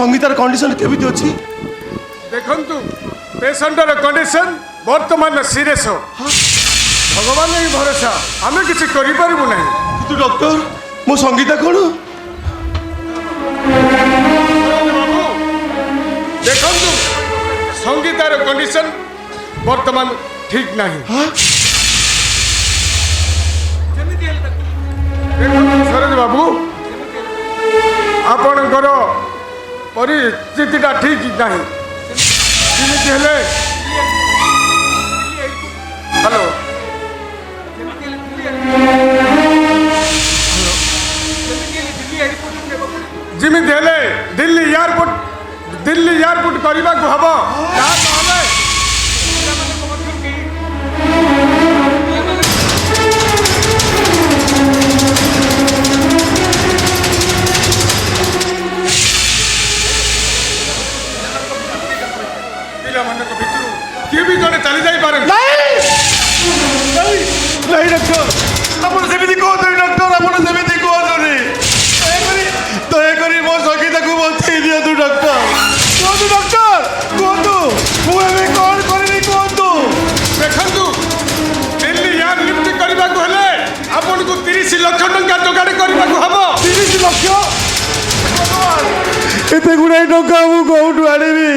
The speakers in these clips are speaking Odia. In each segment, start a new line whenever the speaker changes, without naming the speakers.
संगीतार कंडीशन केमिति अछि
देखंतु पेशेंटर कंडीशन वर्तमान सीरियस भगवान ही भरोसा आम किसी करू ना
तू डॉक्टर मो संगीता कौन
बाबू देखंतु संगीतार कंडीशन वर्तमान ठीक नहीं देखंतु सरोज बाबू आपणकर परिस्थितिटा ठीक नहीं केमिति हेले हेलो जिमिति हेले दिल्ली एयरपोर्ट करने को हम किए भी जड़े चली जापे
नहीं डॉक्टर आप सेमती कहते डॉक्टर आप सेमती कहते दयाकोरी मो संगीता को बचाई दिखातु डॉक्टर कहतु डॉक्टर कहतु मुझे कौन करी कहतु
देखु दिल्ली एयर लिफ्ट करने को हेले आपन को 30 लाख टंका जोगाड़ करने को हम
30 लाख एत गुड़ाए टंका मु कौटू आनिबी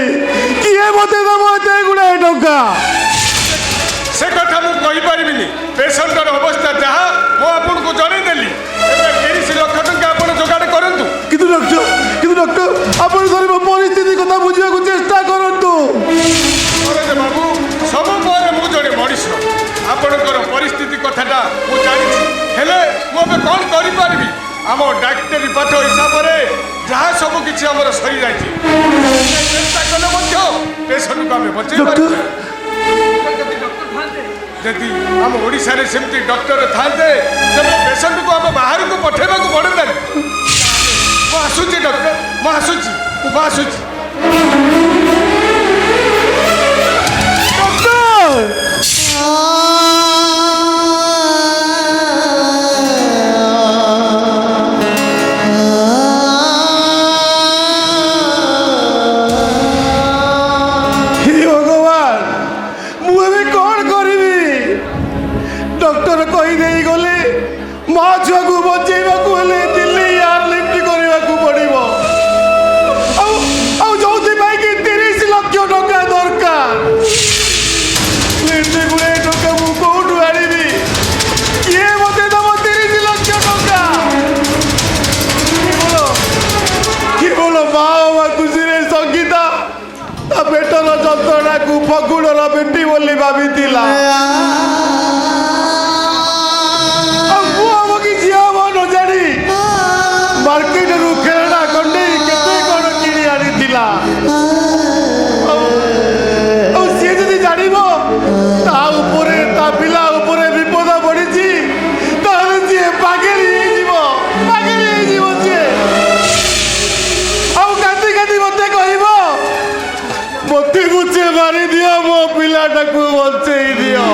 किए मते दब एत गुड़ाए टंका
से कथा मु कहि परिबिनी पेशेंटर अवस्था जहाँ मु आपन को जणै देली एबे 30 लाख टंका आपन जोगाड़ करंतु
किंतु डॉक्टर आपण थोड़ी मो परिस्थिति कथा बुझिया को चेष्टा करंतु
अरे बाबू सब पर मु जणे मनीष आपनकर परिस्थिति कथाटा मु जानि हेले मु अब कोन करि परबी आम डाक्टरी पाठ हिसाब से जहाँ सब किसी आम सरी जाए चेष्टा कले पेशेंट को आम बचे जदि आम ओडिशा रे सेमती डॉक्टर थांते तबे पेशेंट को आम बाहर को पठेबा को पड़ता मु आसुची डॉक्टर मु आसुची
डॉक्टर कही दे गले माँ छुआ को बचेबा को हेले दिल्ली एयर लिफ्ट करने को पड़ो जो 30 लाख टंका दरकार एते गुड़े टंका मु कौटू आनिबी किए मते दब 30 लाख टंका केवल माँ बाबा खुशी रे संगीता ता पेटर जंत्रणा को फगुणर बेटी बोली भाभी मार्केट रू खेलना कंडे केते कोन किनी आनी दिला सी जदि जानिबो ता ऊपरे ता पिला ऊपरे विपद पड़िछि ताले सी पागेली जीवो सी आउ काती काती मते कहइबो मते गुचे मारी दियो मो पिलाटा को बचेई दियो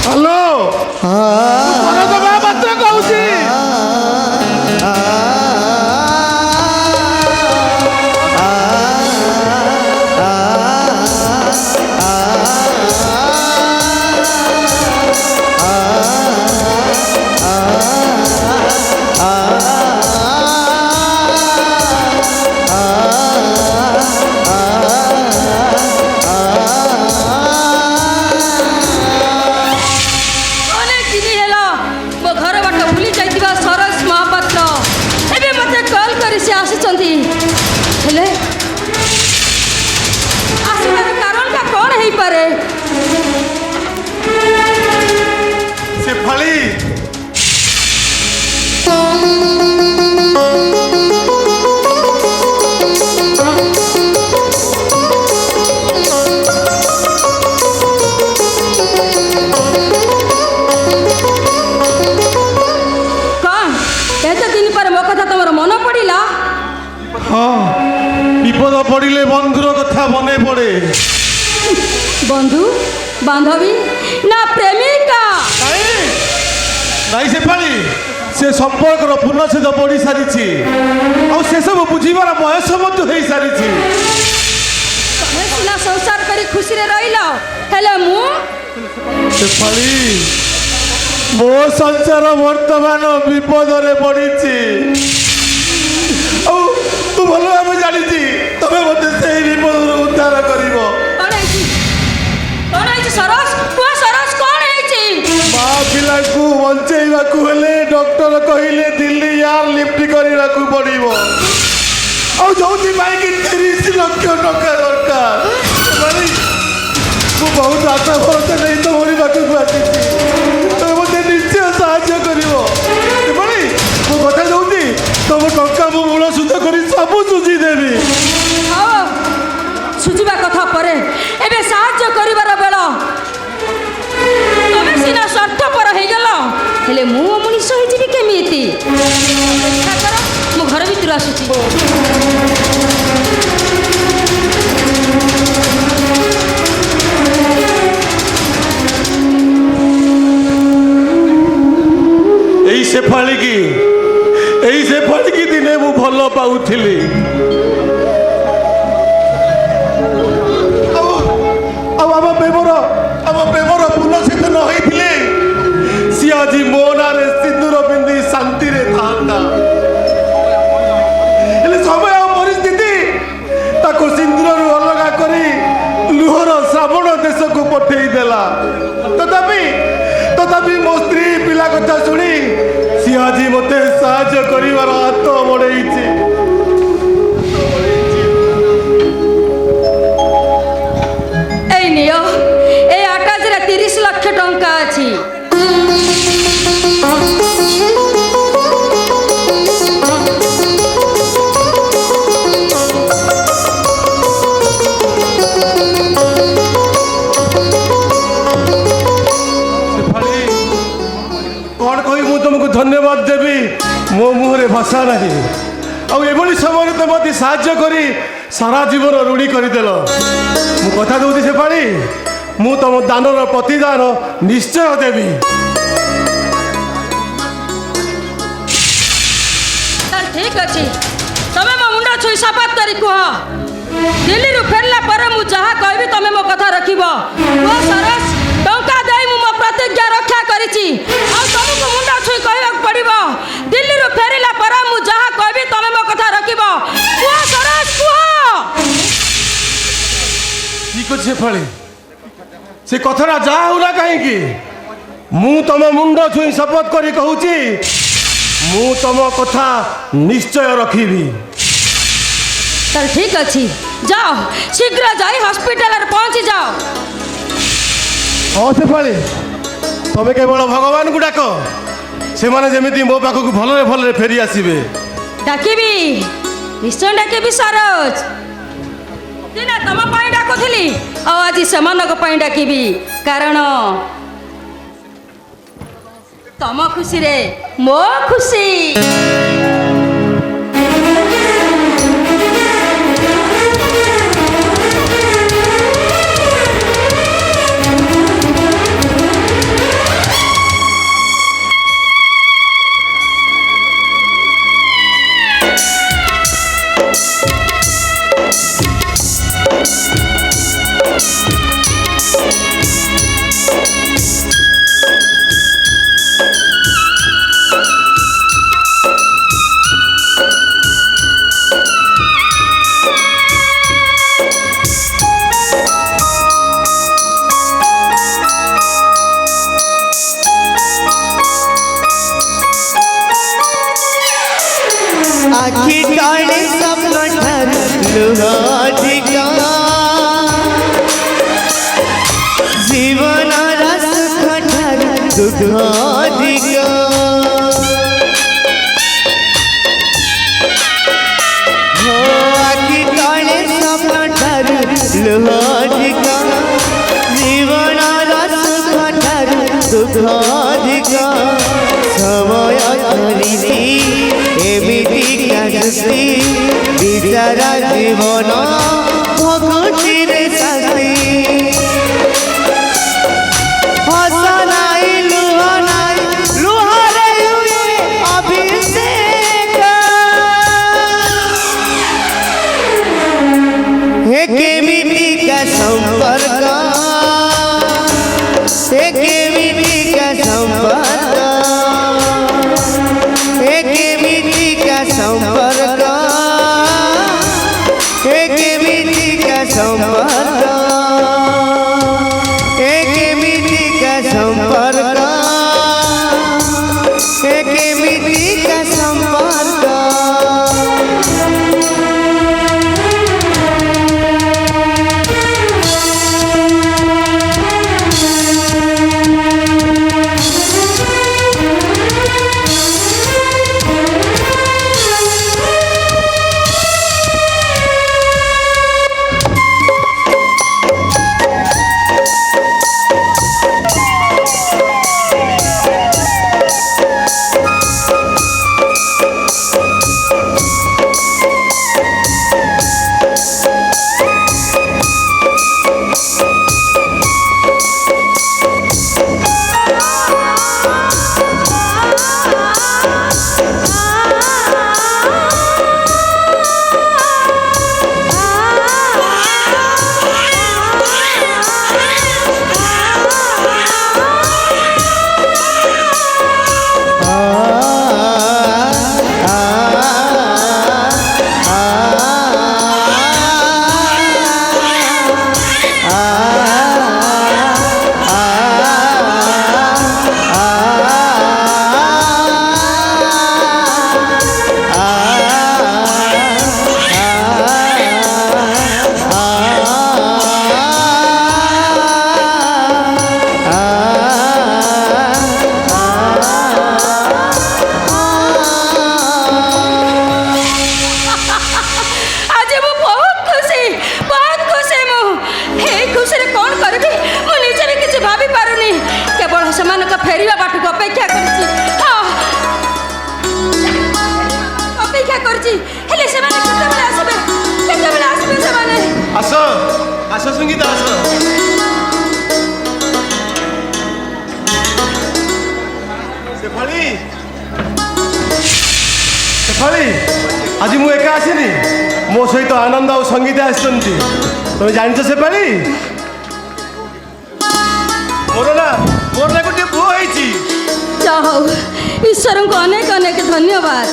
हेलो हाँ तो मैं पत्र कहूँ বিপদ পড়িলে বন্ধুর কথা মনে পড়ে।
বন্ধু বান্ধবী না প্রেমিকা?
ନାଇଁ ସେପାଳି ସେ ସମ୍ପର୍କର ପୂର୍ଣ୍ଣଚ୍ଛେଦ ପଡ଼ି ସାରିଛି ଆଉ ସେସବୁ ବୁଝିବାର ବୟସ ମଧ୍ୟ ହେଇସାରିଛି।
ତମେ ସିନା ସଂସାର କରି ଖୁସିରେ ରହିଲ, ହେଲେ ମୁଁ
ସେପାଳି ମୋ ସଂସାର ବର୍ତ୍ତମାନ ବିପଦରେ ପଡ଼ିଛି ଆଉ ତୁ ଭଲ ଭାବେ ଜାଣିଛି ତମେ ମୋତେ ସେଇ ବିପଦରୁ ଉଦ୍ଧାର କରିବ।
କଣ ହେଇଛି? କଣ ହେଇଛି ସରୋଜ? କୁହ ସରୋଜ, କଣ ହେଇଛି?
ମା ପିଲାକୁ ବଞ୍ଚେଇବାକୁ ହେଲେ ଡକ୍ଟର କହିଲେ ଦିଲ୍ଲୀ ୟାର ଲିଫ୍ଟ କରିବାକୁ ପଡ଼ିବ ଆଉ ଯୋଉଥିପାଇଁ କି 30 ଲକ୍ଷ ଟଙ୍କା ଦରକାର। ସେପାଳି ମୁଁ ବହୁତ ଆଶା ଭରସା ନେଇ ତମରି ପାଖକୁ ଆସିଛି, ତମେ ମୋତେ ନିଶ୍ଚୟ ସାହାଯ୍ୟ କରିବ। ସେପାଳି ମୁଁ କଥା ଦଉଛି ତମ ଟଙ୍କା ମୁଁ ମୂଳ ସୁଧ କରି ସବୁ ସୁଝିଦେବି।
ହଉ, ସୁଝିବା କଥା ପରେ, ଏବେ ସାହାଯ୍ୟ କରିବାର ବେଳ। ତମେ ସିନା ସ୍ୱାର୍ଥପର ହେଇଗଲ, ହେଲେ ମୁଁ ମଣିଷ ହେଇଯିବି କେମିତି? ଅପେକ୍ଷା କର, ମୁଁ ଘର ଭିତରୁ ଆସୁଛି।
ଏଇ ସେପାଳିକି ଦିନେ ମୁଁ ଭଲ ପାଉଥିଲି ଆଉ ଆମ ପ୍ରେମର ପୂର୍ଣ୍ଣଚ୍ଛେଦ ନ ହେଇଥିଲେ ସିଏ ଆଜି ମୋ ନାଁରେ ସିନ୍ଦୁର ପିନ୍ଧି ଶାନ୍ତିରେ ଥାନ୍ତା। ହେଲେ ସମୟ ଆଉ ପରିସ୍ଥିତି ତାକୁ ସିନ୍ଦୁରରୁ ଅଲଗା କରି ଲୁହର ଶ୍ରାବଣ ଦେଶକୁ ପଠେଇ ଦେଲା। ତଥାପି ମୋ ସ୍ତ୍ରୀ ପିଲା କଥା ଶୁଣି ସିଏ ଆଜି ମୋତେ ସାହାଯ୍ୟ କରିବାର ହାତ ବଢ଼େଇଛି।
এই নিও, এই আটাজরে 30 লক্ষ টঙ্কা আছে।
କ'ଣ କହି ମୁଁ ତୁମକୁ ଧନ୍ୟବାଦ ଦେବି, ମୋ ମୁହଁରେ ଭାଷା ନାହିଁ। ଆଉ ଏଭଳି ସମୟରେ ତ ମୋତେ ସାହାଯ୍ୟ କରି ସାରା ଜୀବନ ଋଣୀ କରିଦେଲ। ମୁଁ କଥା ଦେଉଛି ସେପାଳି ମୁଁ ତମ ଦାନର ପ୍ରତିଦାନ ନିଶ୍ଚୟ ଦେବି।
ତାହେଲେ ଠିକ ଅଛି, ତମେ ମୋ ମୁଣ୍ଡ ଛୁଇଁ ଶପଥ କରି କୁହ, ଦିଲ୍ଲୀରୁ ଫେରିଲା ପରେ ମୁଁ ଯାହା କହିବି ତମେ ମୋ କଥା ରଖିବ। କୁହ ସରୋଜ, ଟଙ୍କା ଦେଇ ମୁଁ ମୋ ପ୍ରତିଜ୍ଞା ରକ୍ଷା କରିଛି ଆଉ ତମକୁ ମୁଣ୍ଡ ଛୁଇଁ କହିବାକୁ ପଡ଼ିବ, ଦିଲ୍ଲୀରୁ ଫେରିଲା ପରେ ମୁଁ ଯାହା କହିବି ତମେ ମୋ କଥା ରଖିବ। କୁହ ସରୋଜ, କୁହ।
ଠିକ ଅଛି ସେପାଳି, ସେ କଥାଟା ଯାହା ହେଉନା କାହିଁକି ମୁଁ ତମ ମୁଣ୍ଡ ଛୁଇଁ ଶପଥ କରି କହୁଛି ମୁଁ ତମ କଥା ନିଶ୍ଚୟ ରଖିବି।
ତାହେଲେ ଠିକ ଅଛି, ଯାଅ ଶୀଘ୍ର ଯାଇ ହସ୍ପିଟାଲରେ ପହଞ୍ଚି ଯାଅ।
ହଁ ସେପାଳି, ତମେ କେବଳ ଭଗବାନଙ୍କୁ ଡାକ, ସେମାନେ ଯେମିତି ମୋ ପାଖକୁ ଭଲରେ ଭଲରେ ଫେରି ଆସିବେ।
ଡାକିବି, ନିଶ୍ଚୟ ଡାକିବି ସରୋଜ। ଦିନେ ତମ ପାଇଁ ଡାକୁଥିଲି ଆଉ ଆଜି ସେମାନଙ୍କ ପାଇଁ ଡାକିବି, କାରଣ ତମ ଖୁସିରେ ମୋ ଖୁସି।
आखी टाळे स्वप्न ठरलं अधिका जीवनाला सुख ठरलं दुःख अधिका हो आखी टाळे स्वप्न ठरलं अधिका जीवनाला सुख ठरलं दुःख अधिका समय धरिती एमिति বিচারা জীবন ভগুটির শাস্তি হসা নাই লুহ নাই লুহরে হুয়ে অভিষেক হে কেমিতিকা সম্পর্ক হে কেমিতিকা সম্পর্ক হে কেমিতিকা সম্পর্ক হে কেমিতিকা সম্পর্ক হে কেমিতিকা সম্পর্ক হে কেমিতিকা সম্পর্ক
ଆଜି ମୁଁ ବହୁତ ଖୁସି ମୁଁ ଏଇ ଖୁସିରେ କ'ଣ କରିବି ମୁଁ ନିଜରେ କିଛି ଭାବି ପାରୁନି କେବଳ ସେମାନଙ୍କ ଫେରିବା ବାଟକୁ ଅପେକ୍ଷା କରିଛି ହଁ ଅପେକ୍ଷା କରିଛି ହେଲେ ସେମାନେ କେତେବେଳେ ଆସିବେ ସେମାନେ
ଆସ ଆସ ସଙ୍ଗୀତା ଆସ ଶେଫାଳି ଶେଫାଳି ଆଜି ମୁଁ ଏକା ଆସିନି ମୋ ସହିତ ଆନନ୍ଦ ଆଉ ସଙ୍ଗୀତା ଆସିଛନ୍ତି ତମେ ଜାଣିଛ ଶେଫାଳି ମୋର ନା ଗୋଟିଏ ପୁଅ ହେଇଛି
ଯାହା ହଉ ଈଶ୍ୱରଙ୍କୁ ଅନେକ ଅନେକ ଧନ୍ୟବାଦ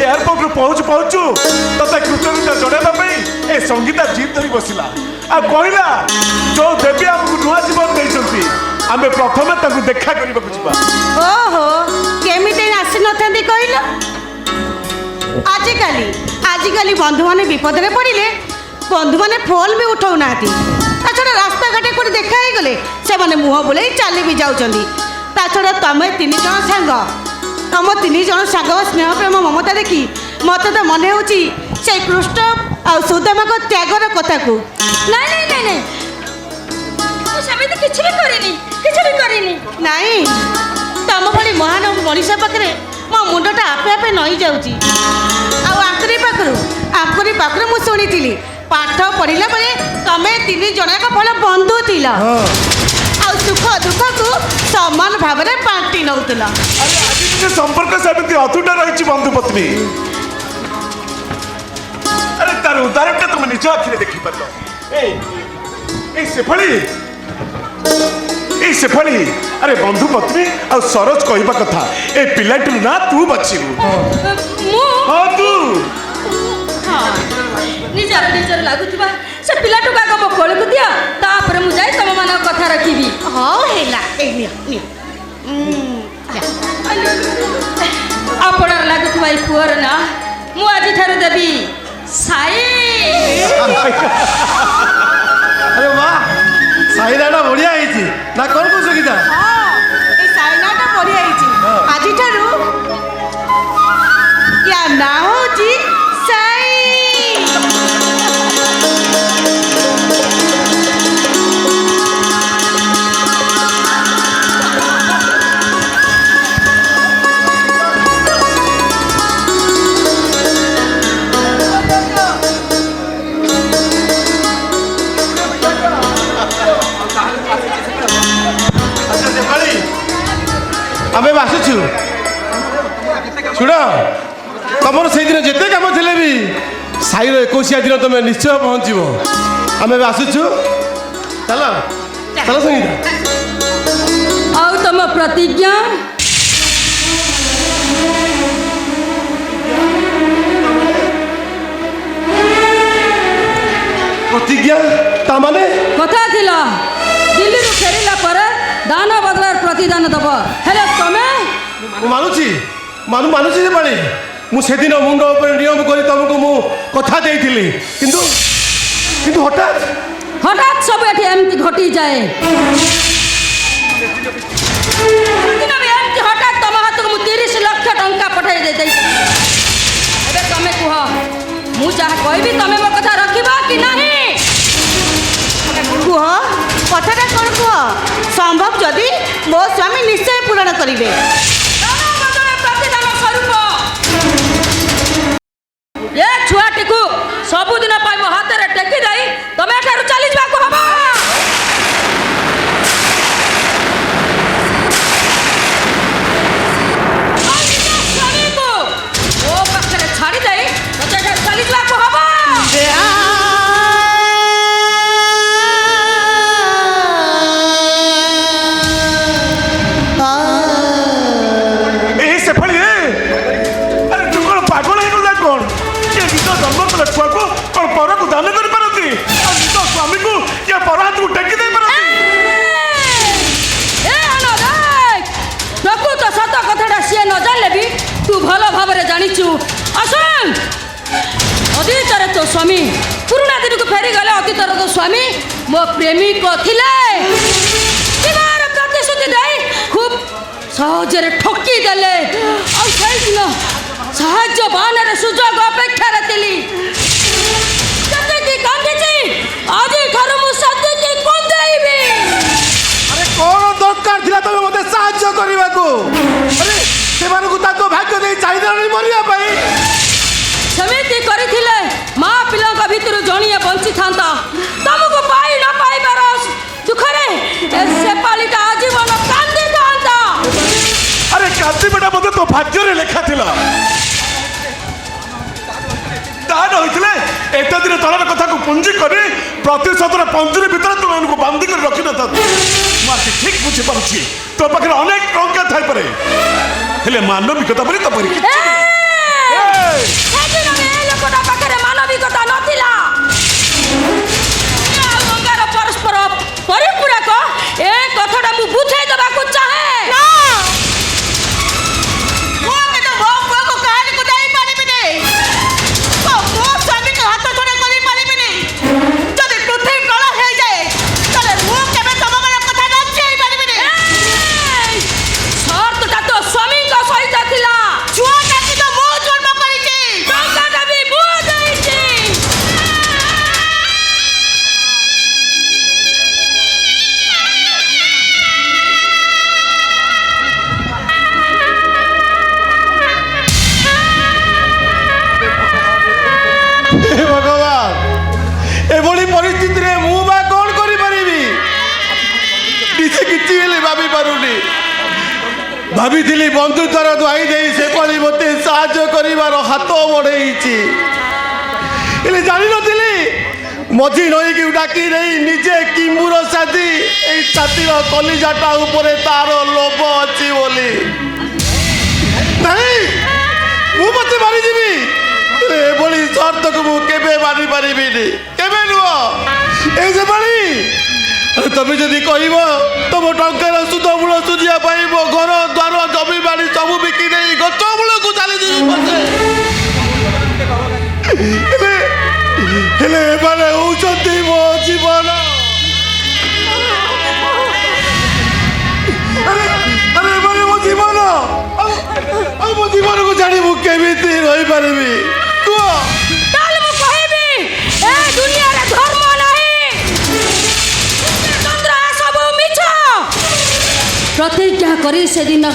ଏୟାରପୋର୍ଟରୁ ପହଞ୍ଚୁ ତତେ କୃତଜ୍ଞତା ଜଣାଇବା ପାଇଁ ଏ ସଙ୍ଗୀତା ଜିଦ୍ ଧରି ବସିଲା ଆଉ କହିଲା ଯୋଉ ଦେବୀ ଆମକୁ ନୂଆ ଜୀବନ ଦେଇଛନ୍ତି ଆମେ ପ୍ରଥମେ ତାଙ୍କୁ ଦେଖା କରିବାକୁ ଯିବା
ଓହୋ କେମିତି ଆସିନଥାନ୍ତି କହିଲ ଆଜିକାଲି ବନ୍ଧୁମାନେ ବିପଦରେ ପଡ଼ିଲେ ବନ୍ଧୁମାନେ ଫୋନ୍ ବି ଉଠାଉନାହାନ୍ତି ତା ଛଡ଼ା ରାସ୍ତାଘାଟରେ କୋଉଠି ଦେଖା ହେଇଗଲେ ସେମାନେ ମୁହଁ ବୁଲେଇ ଚାଲି ବି ଯାଉଛନ୍ତି ତା ଛଡ଼ା ତମେ 3 ଜଣ ସାଙ୍ଗ ତମ 3 ଜଣ ସାଙ୍ଗ ସ୍ନେହ ପ୍ରେମ ମମତା ଦେଖି ମୋତେ ତ ମନେ ହେଉଛି ସେଇ କୃଷ୍ଣ ଆଉ ସୁଦାମାଙ୍କ ତ୍ୟାଗର କଥାକୁ
ନାଇଁ ମୁଁ ସେମିତି କିଛି ବି କରିନି
ନାଇଁ ତମ ଭଳି ମହାନ ମଣିଷ ପାଖରେ ମୋ ମୁଣ୍ଡଟା ଆପେ ଆପେ ନଇଁ ଯାଉଛି ଆଉ ଆଙ୍କରି ପାଖରୁ ମୁଁ ଶୁଣିଥିଲି ପାଠ ପଢ଼ିଲା ବେଳେ ତମେ 3 ଜଣଙ୍କ ଭଲ ବନ୍ଧୁ ଥିଲ ଆଉ ସୁଖ ଦୁଃଖକୁ ସମାନ ଭାବରେ ବାଣ୍ଟି ନେଉଥିଲ
ସେ ସମ୍ପର୍କ ସେମିତି ଅତୁଟ ରହିଛି ବନ୍ଧୁ ପତ୍ନୀ ଆରେ ତାର ଉଦାହରଣଟା ତମେ ନିଜ ଆଖିରେ ଦେଖିପାରିଲ এই শেফালি আরে বন্ধু পত্নী আর সরোজ কহিবা কথা এই পিলাটির না তু বাছিবু হ্যাঁ তু
ନିଜର ଲାଗୁଥିବା ସେ ପିଲାଟୁକୁ ଆଗ ମୋ କୋଳକୁ ଦିଅ ତାପରେ ମୁଁ ଯାଇ ତମମାନଙ୍କ କଥା ରଖିବି
ହଉ ହେଲା
ଆପଣର ଲାଗୁଥିବା ଏଇ ପୁଅର ନା ମୁଁ ଆଜିଠାରୁ ଦେବି ସାଇ
ଆରେ ବାଃ ସାଇନାଟା ବଢ଼ିଆ ହେଇଛି ନା କ'ଣ କହୁଛ ଗୀତା
এই সাইনাটা বড়িয়া হয়েছে আজিঠারু ইয়া না হচ্ছে সাই
ଆମେ ଆସୁଛୁ ଶୁଣ ତମର ସେଇଦିନ ଯେତେ କାମ ଥିଲେ ବି ସାହିର 21 ଦିନ ତମେ ନିଶ୍ଚୟ ପହଞ୍ଚିବ ଆମେ ଏବେ ଆସୁଛୁ ଚାଲ ଚାଲ ସଙ୍ଗୀତା
ଆଉ ତମ ପ୍ରତିଜ୍ଞା
ପ୍ରତିଜ୍ଞା ତା ମାନେ
କଥା ଥିଲା ଦିଲ୍ଲୀରୁ ଫେରିଲା ପରେ ଦାନ ବଦଳରେ ପ୍ରତିଦାନ ଦବ ହେଲେ ତମେ
ମୁଁ ମାନୁଛି ଯେ ପାଳି ମୁଁ ସେଦିନ ମୁଣ୍ଡ ଉପରେ ନିୟମ କରି ତମକୁ ମୁଁ କଥା ଦେଇଥିଲି କିନ୍ତୁ କିନ୍ତୁ ହଠାତ୍
ସବୁ ଏଠି ଏମିତି ଘଟିଯାଏ ସେଦିନ ବି ଏମିତି ହଠାତ୍ ତମ ହାତକୁ ମୁଁ 30 ଲକ୍ଷ ଟଙ୍କା ପଠାଇ ଦେଇଥିଲି ଏବେ ତମେ କୁହ ମୁଁ ଯାହା କହିବି ତମେ ମୋ କଥା ରଖିବ କି ନାହିଁ
କୁହ କଥାଟା କ'ଣ କୁହ ସମ୍ଭବ ଯଦି ମୋ ସ୍ୱାମୀ ନିଶ୍ଚୟ ପୂରଣ କରିବେ
ଦାନ ବଦଳରେ ପ୍ରତିଦାନ ସ୍ୱରୂପ ଏ ଛୁଆଟିକୁ ସବୁଦିନ ପାଇଁ ମୋ ହାତରେ ଟେକି ଦେଇ ତମେ ଏଠାରୁ ଚାଲିଯିବାକୁ ହବ ଆଉ ନିଜ ସ୍ୱାମୀକୁ ମୋ ପାଖରେ ଛାଡ଼ି ଦେଇ ତତେ ଏଠାରୁ ଚାଲିଯିବାକୁ ହବ
এই সেফালি আরে তু কোন পাগল হয়ে গেল কোন কে নিজ জন্ম কলা ছুয়াকু কোন পরকু দান করে পারନ୍ତି আর নিজ স্বামীকু কে পর হাতକୁ ଟେକି ଦେଇ ପାରନ୍ତି
ପ୍ରକୃତ ସତ କଥାଟା ସିଏ ନ ଜାଣିଲେ ବି ତୁ ଭଲ ଭାବରେ ଜାଣିଛୁ ଅସଲ ଅତୀତରେ ତୋ ସ୍ୱାମୀ ପୁରୁଣା ଦିନକୁ ଫେରିଗଲେ ଅତୀତର ତୋ ସ୍ୱାମୀ ମୋ ପ୍ରେମିକ ଥିଲେ ବିବାହର ପ୍ରତିଶ୍ରୁତି ଦେଇ ଖୁବ୍ ସହଜରେ ଠକି ଦେଲେ ଆଉ ସେଇଦିନ ସାହାଯ୍ୟ ବାହାନରେ ସୁଯୋଗ ଅପେକ୍ଷାରେ ଥିଲି ଯେତିକି କାନ୍ଦିଛି ଆଜି ଠାରୁ ମୁଁ ସେତିକି କନ୍ଦେଇବି
ଆରେ କ'ଣ ଦରକାର ଥିଲା ତମେ ମୋତେ ସାହାଯ୍ୟ କରିବାକୁ ଆରେ ସେମାନଙ୍କୁ ତାଙ୍କ ଭାଗ୍ୟ ଦେଇ ଚାହିଦାନି ମରିବା ପାଇଁ
ସେମିତି କରିଥିଲେ ମା ପିଲାଙ୍କ ଭିତରୁ ଜଣିଏ ବଞ୍ଚିଥାନ୍ତା ତମକୁ ପାଇ ନ ପାଇବାର ଦୁଃଖରେ ସେ ପାଳିଟା ଆଜୀବନ କାନ୍ଦିଥାନ୍ତା
আরে কান্দিবাটা মধ্যে তো ভাগ্যরে লেখা ছিল দান হয়েছিলে এটা দিনে তলার কথাকে পুঞ্জি করে প্রতিশোধর পঞ্জুরি ভিতরে তোমাকে বান্ধি করে রক্ষি নথা মু আজ ঠিক বুঝি পারছি তো পাখে অনেক টঙ্কা থাইপারে হেলে মানবিকতা বলি তো পরি
সেদিন এই ଲୋକଟା ପାଖରେ ମାନବିକତା ନଥିଲା ଆଉ ଗଙ୍ଗାର ପରସ୍ପର ପରିପୂରକ ଏ କଥାଟା ମୁଁ ବୁଝେଇ ଦେବାକୁ ଚାହେଁ
ମୁଁ କିନ୍ତୁ ମୋ ପୁଅକୁ କାହାରିକୁ ଦେଇପାରିବିନି ମୋ ସ୍ୱାମୀକୁ ହାତ ଛଡ଼ା କରିପାରିବିନି ଯଦି ପୃଥିବୀ ପ୍ରଳୟ ହେଇଯାଏ ତାହେଲେ ମୁଁ କେବେ ତମ କଥା ରକ୍ଷା ହେଇପାରିବିନି
ସର୍ତ୍ତଟା ତୋ ସ୍ୱାମୀଙ୍କ ସହିତ ଥିଲା
ଛୁଆଟା କିନ୍ତୁ ମୁଁ ଜନ୍ମ କରିଛି
ଟଙ୍କାଟା ବି ମୁଁ ଦେଇଛି
ହେ ଭଗବାନ ଏଭଳି ପରିସ୍ଥିତିରେ ମୁଁ ବା କ'ଣ କରିପାରିବି ନିଜେ କିଛି ହେଲେ ଭାବି ପାରୁନି ଭାବିଥିଲି ବନ୍ଧୁତ୍ୱର ଦୁହାଇ ଦେଇ ସେଭଳି ମୋତେ ସାହାଯ୍ୟ କରିବାର ହାତ ବଢ଼େଇଛି ହେଲେ ଜାଣିନଥିଲି ମଝି ନଈକି ଡାକି ଦେଇ ନିଜେ କିମ୍ବୁର ସାଥି ଏଇ ଛାତିର କଲିଜାଟା ଉପରେ ତାର ଲୋଭ ଅଛି ବୋଲି ନାଇଁ ମୁଁ ମୋତେ ମାରିଯିବି ହେଲେ ଏଭଳି ସର୍ତ୍ତକୁ ମୁଁ କେବେ ମାନିପାରିବିନି କେବେ ନୁହଁ ଏଇ ସେଭଳି ତମେ ଯଦି କହିବ ତମ ଟଙ୍କାର ସୁଧ ମୂଳ ସୁଝିବା ପାଇଁ ମୋ ଘର ଦ୍ୱାର ଜମି ବାଡ଼ି ସବୁ ବିକି ଦେଇ ଗଛ ମୂଳକୁ ଚାଲିଯିବି ପଛେ ହେଲେ ଏମାନେ ହଉଛନ୍ତି ମୋ ଜୀବନ ଆରେ ଏମାନେ ମୋ ଜୀବନ ଆଉ ମୋ ଜୀବନକୁ ଜାଣି ମୁଁ କେମିତି ରହିପାରିବି କୁହ
ତାହେଲେ ମୁଁ କହିବି ଏ ଦୁନିଆରେ ଧର୍ମ ନାହିଁ ଚନ୍ଦ୍ର ସବୁ ମିଛ ପ୍ରତିଜ୍ଞା କରି ସେଦିନ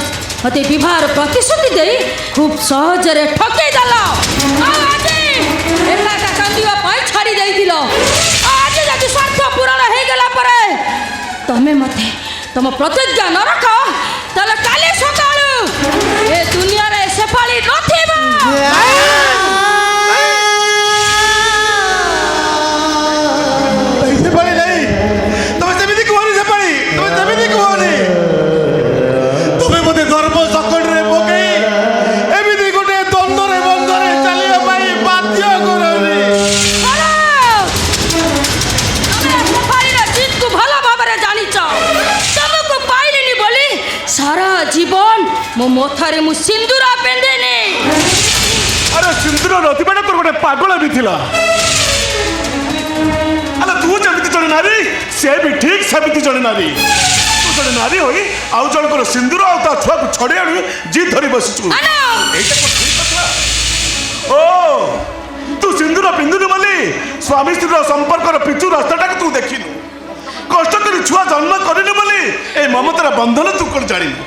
ମୋତେ ବିବାହର ପ୍ରତିଶ୍ରୁତି ଦେଇ ଖୁବ୍ ସହଜରେ ଠକେଇ ଦେଲ ଆଉ ଆଜି ଏକା ଏକା କାନ୍ଦିବା ପାଇଁ ଛାଡ଼ି ଦେଇଥିଲ ଆଜି ଯଦି ସ୍ୱାର୍ଥ ପୂରଣ ହେଇଗଲା ପରେ ତମେ ମୋତେ ତମ ପ୍ରତିଜ୍ଞା ନ ରଖ ତାହେଲେ କାଲି ସକାଳ ଏ ଦୁନିଆରେ ସେପାଳି ନଥିବ।
ନାଇଁ, ସେପାଳି ନାଇଁ। ତମେ ସେମିତି କୁହନି, ସେପାଳି ତମେ ସେମିତି କୁହନି। ତମେ ମୋତେ ଧର୍ମ ସକଟରେ ପକେଇ ଏମିତି ଗୋଟେ ଦ୍ୱନ୍ଦ୍ୱରେ ବନ୍ଧରେ ଚାଲିବା ପାଇଁ ବାଧ୍ୟ କରନି।
ତମେ ସେପାଳିର ଜିଦକୁ ଭଲ ଭାବରେ ଜାଣିଛ। ତମକୁ ପାଇଲିନି ବୋଲି ସାରା ଜୀବନ ମୋ ମଥାରେ ମୁଁ ସିନ୍ଦୁର ପିନ୍ଧିନି।
ଆରେ ସିନ୍ଦୁର ନଥିବାଟା ତୋର ଗୋଟେ ପାଗଳ ବି ଥିଲା। ଆରେ ତୁ ଯେମିତି ଜଣେ ନାରୀ, ସେ ବି ଠିକ ସେମିତି ଜଣେ ନାରୀ। ତୁ ଜଣେ ନାରୀ ହୋଇ ଆଉ ଜଣଙ୍କର ସିନ୍ଦୁର ଆଉ ତା ଛୁଆକୁ ଛଡେଇ ଆଣି ଜିଦ୍ ଧରି ବସିଛୁ। ଏଇଟା କଣ ଠିକ କଥା? ଓ ତୁ ସିନ୍ଦୁର ପିନ୍ଧୁନୁ ବୋଲି ସ୍ୱାମୀ ସ୍ତ୍ରୀର ସମ୍ପର୍କର ପିଚୁ ରାସ୍ତାଟାକୁ ତୁ ଦେଖିନୁ। କଷ୍ଟ କରି ଛୁଆ ଜନ୍ମ କରିନୁ ବୋଲି এই ମମତାର ବନ୍ଧନ ତୁ କଣ ଜାଣିନୁ।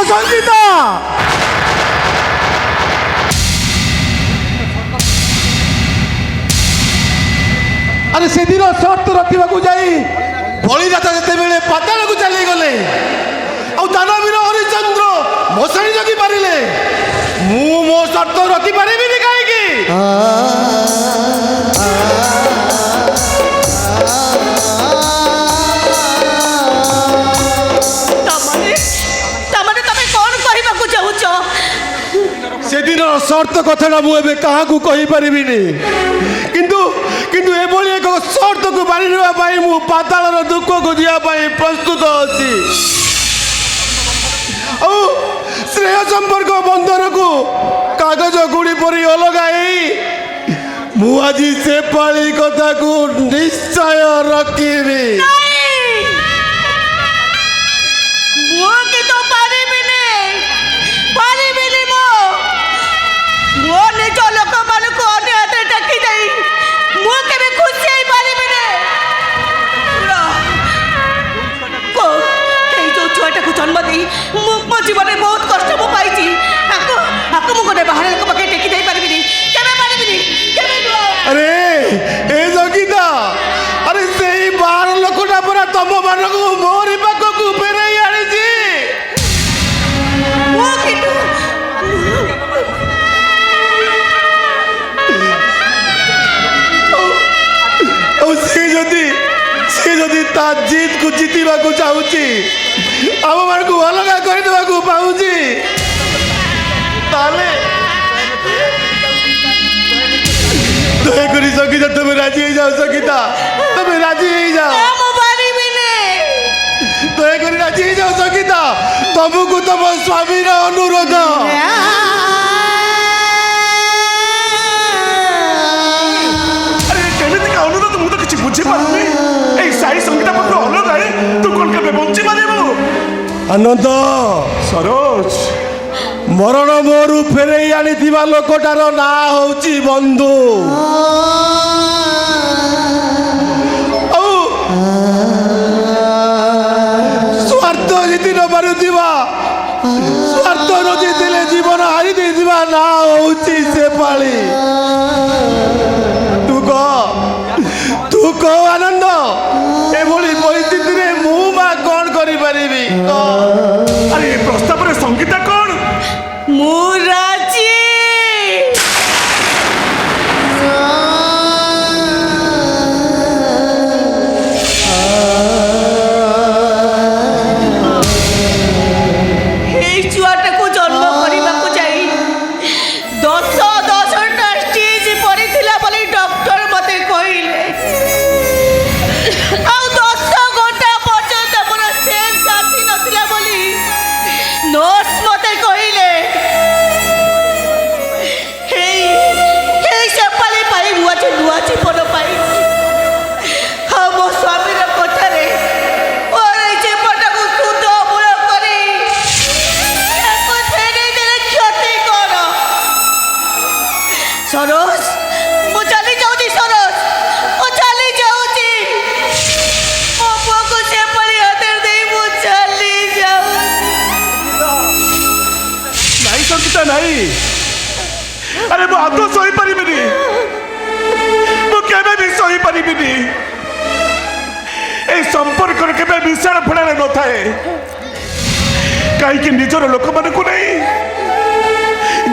ସଙ୍ଗୀତ, ଆରେ ସେଦିନ ସର୍ତ୍ତ ରଖିବାକୁ ଯାଇ ବଳିଦାତ ଯେତେବେଳେ ପାତାଳକୁ ଚାଲିଗଲେ ଆଉ ଦାନବୀର ହରିଚନ୍ଦ୍ର ମଶାଣି ଜଗି ପାରିଲେ, ମୁଁ ମୋ ସର୍ତ୍ତ ରଖିପାରିବିନି କାହିଁକି? সেদিন সর্ত কথাটা মু এবে কাহাকু কহিপারিবিনি, কিন্তু কিন্তু এভাবে এক সর্তকু মানি নেওয়া পাই মু পাতালর দুঃখকু দিয়া পাই প্রস্তুত অছি। ଆଉ ସ୍ନେହ ସମ୍ପର୍କ ବନ୍ଧନକୁ କାଗଜ ଗୁଡ଼ି ପରି ଅଲଗାଇ ମୁଁ ଆଜି ସେ ପାଳି କଥାକୁ ନିଶ୍ଚୟ ରଖିବି।
ମୋ ନିଜ ଲୋକମାନଙ୍କୁ ଅନ୍ୟ ହାତରେ ଟେକି ଦେଇ ମୁଁ କେବେ ଖୁସି ହେଇପାରିବିନି। ଏଇ ଯୋଉ ଛୁଆଟାକୁ ଜନ୍ମ ଦେଇ ମୁଁ ମୋ ଜୀବନରେ ବହୁତ କଷ୍ଟ ମୁଁ ପାଇଛି, ଆକୁ ମୁଁ ଗୋଟେ ବାହାର ଲୋକ ପାଖରେ ଟେକି ଦେଇ ପାରିବିନି, କେବେ ପାରିବିନି, କେବେ ନୁହଁ।
ଆରେ ଏ ସଙ୍ଗୀତା, ଆରେ ସେଇ ବାହାର ଲୋକଟା ପରା ତମ ମାନଙ୍କୁ ମୋରି ପାଖକୁ ଫେରାଇ ଆଣିଛି।
ମୁଁ କିନ୍ତୁ
ସେ ଯଦି ତା ଜିଦକୁ ଜିତିବାକୁ ଚାହୁଁଛି, ଆମ ମାନଙ୍କୁ ଅଲଗା କରିଦେବାକୁ ପାଉଛି, ତାହେଲେ ଦୟାକରି ସଙ୍ଗୀତା ତମେ ରାଜି ହେଇଯାଅ। ସଙ୍ଗୀତା ତମେ ରାଜି ହେଇଯାଅ, ଦୟାକରି ରାଜି ହେଇଯାଅ। ସଙ୍ଗୀତା ତମକୁ ତମ ସ୍ୱାମୀର ଅନୁରୋଧ।
କେମିତିକା ଅନୁରୋଧ ମୁଁ ତ କିଛି ବୁଝିପାରୁନି। ଏଇ ସାଇ ସଙ୍ଗୀତା ପାଖରୁ ଅଲଗା ତୁ କଣ କେବେ ବଞ୍ଚି ପାରିବୁ?
ଆନନ୍ଦ,
ସରୋଜ,
ମରଣ ମୋରୁ ଫେରେଇ ଆଣିଥିବା ଲୋକଟାର ନାଁ ହଉଛି ବନ୍ଧୁ। ଆଉ ସ୍ୱାର୍ଥ ଜିତି ନ ପାରୁଥିବା, ସ୍ୱାର୍ଥ ନ ଜିତିଲେ ଜୀବନ ହାରି ଦେଇଥିବା ନାଁ ହଉଛି ସେପାଳି। ତୁ କହ ଆନନ୍ଦ, ଏଭଳି ପରିସ୍ଥିତିରେ ମୁଁ ବା କଣ କରିପାରିବି?
ଆରେ ଏ ପ୍ରସ୍ତାବରେ ସଙ୍ଗୀତା କଣ?
ମୁଁ ରାଜି। এই ଛୁଆଟାକୁ ଜନ୍ମ କରିବାକୁ ଯାଇ 10ଟା ଷ୍ଟିଚ୍ ପଡ଼ିଥିଲା ବୋଲି ଡକ୍ଟର ମୋତେ କହିଲେ।
ନାଇଁ ଆରେ ମୁଁ ଆଦୌ ସହିପାରିବିନି ମୁଁ କେବେ ବି ସହିପାରିବିନି এই সম্পর্কରେ କେବେ ମିଶାଣ ଫେଣାଣ ନଥାଏ କାହିଁକି ନିଜର ଲୋକମାନଙ୍କୁ ନେଇ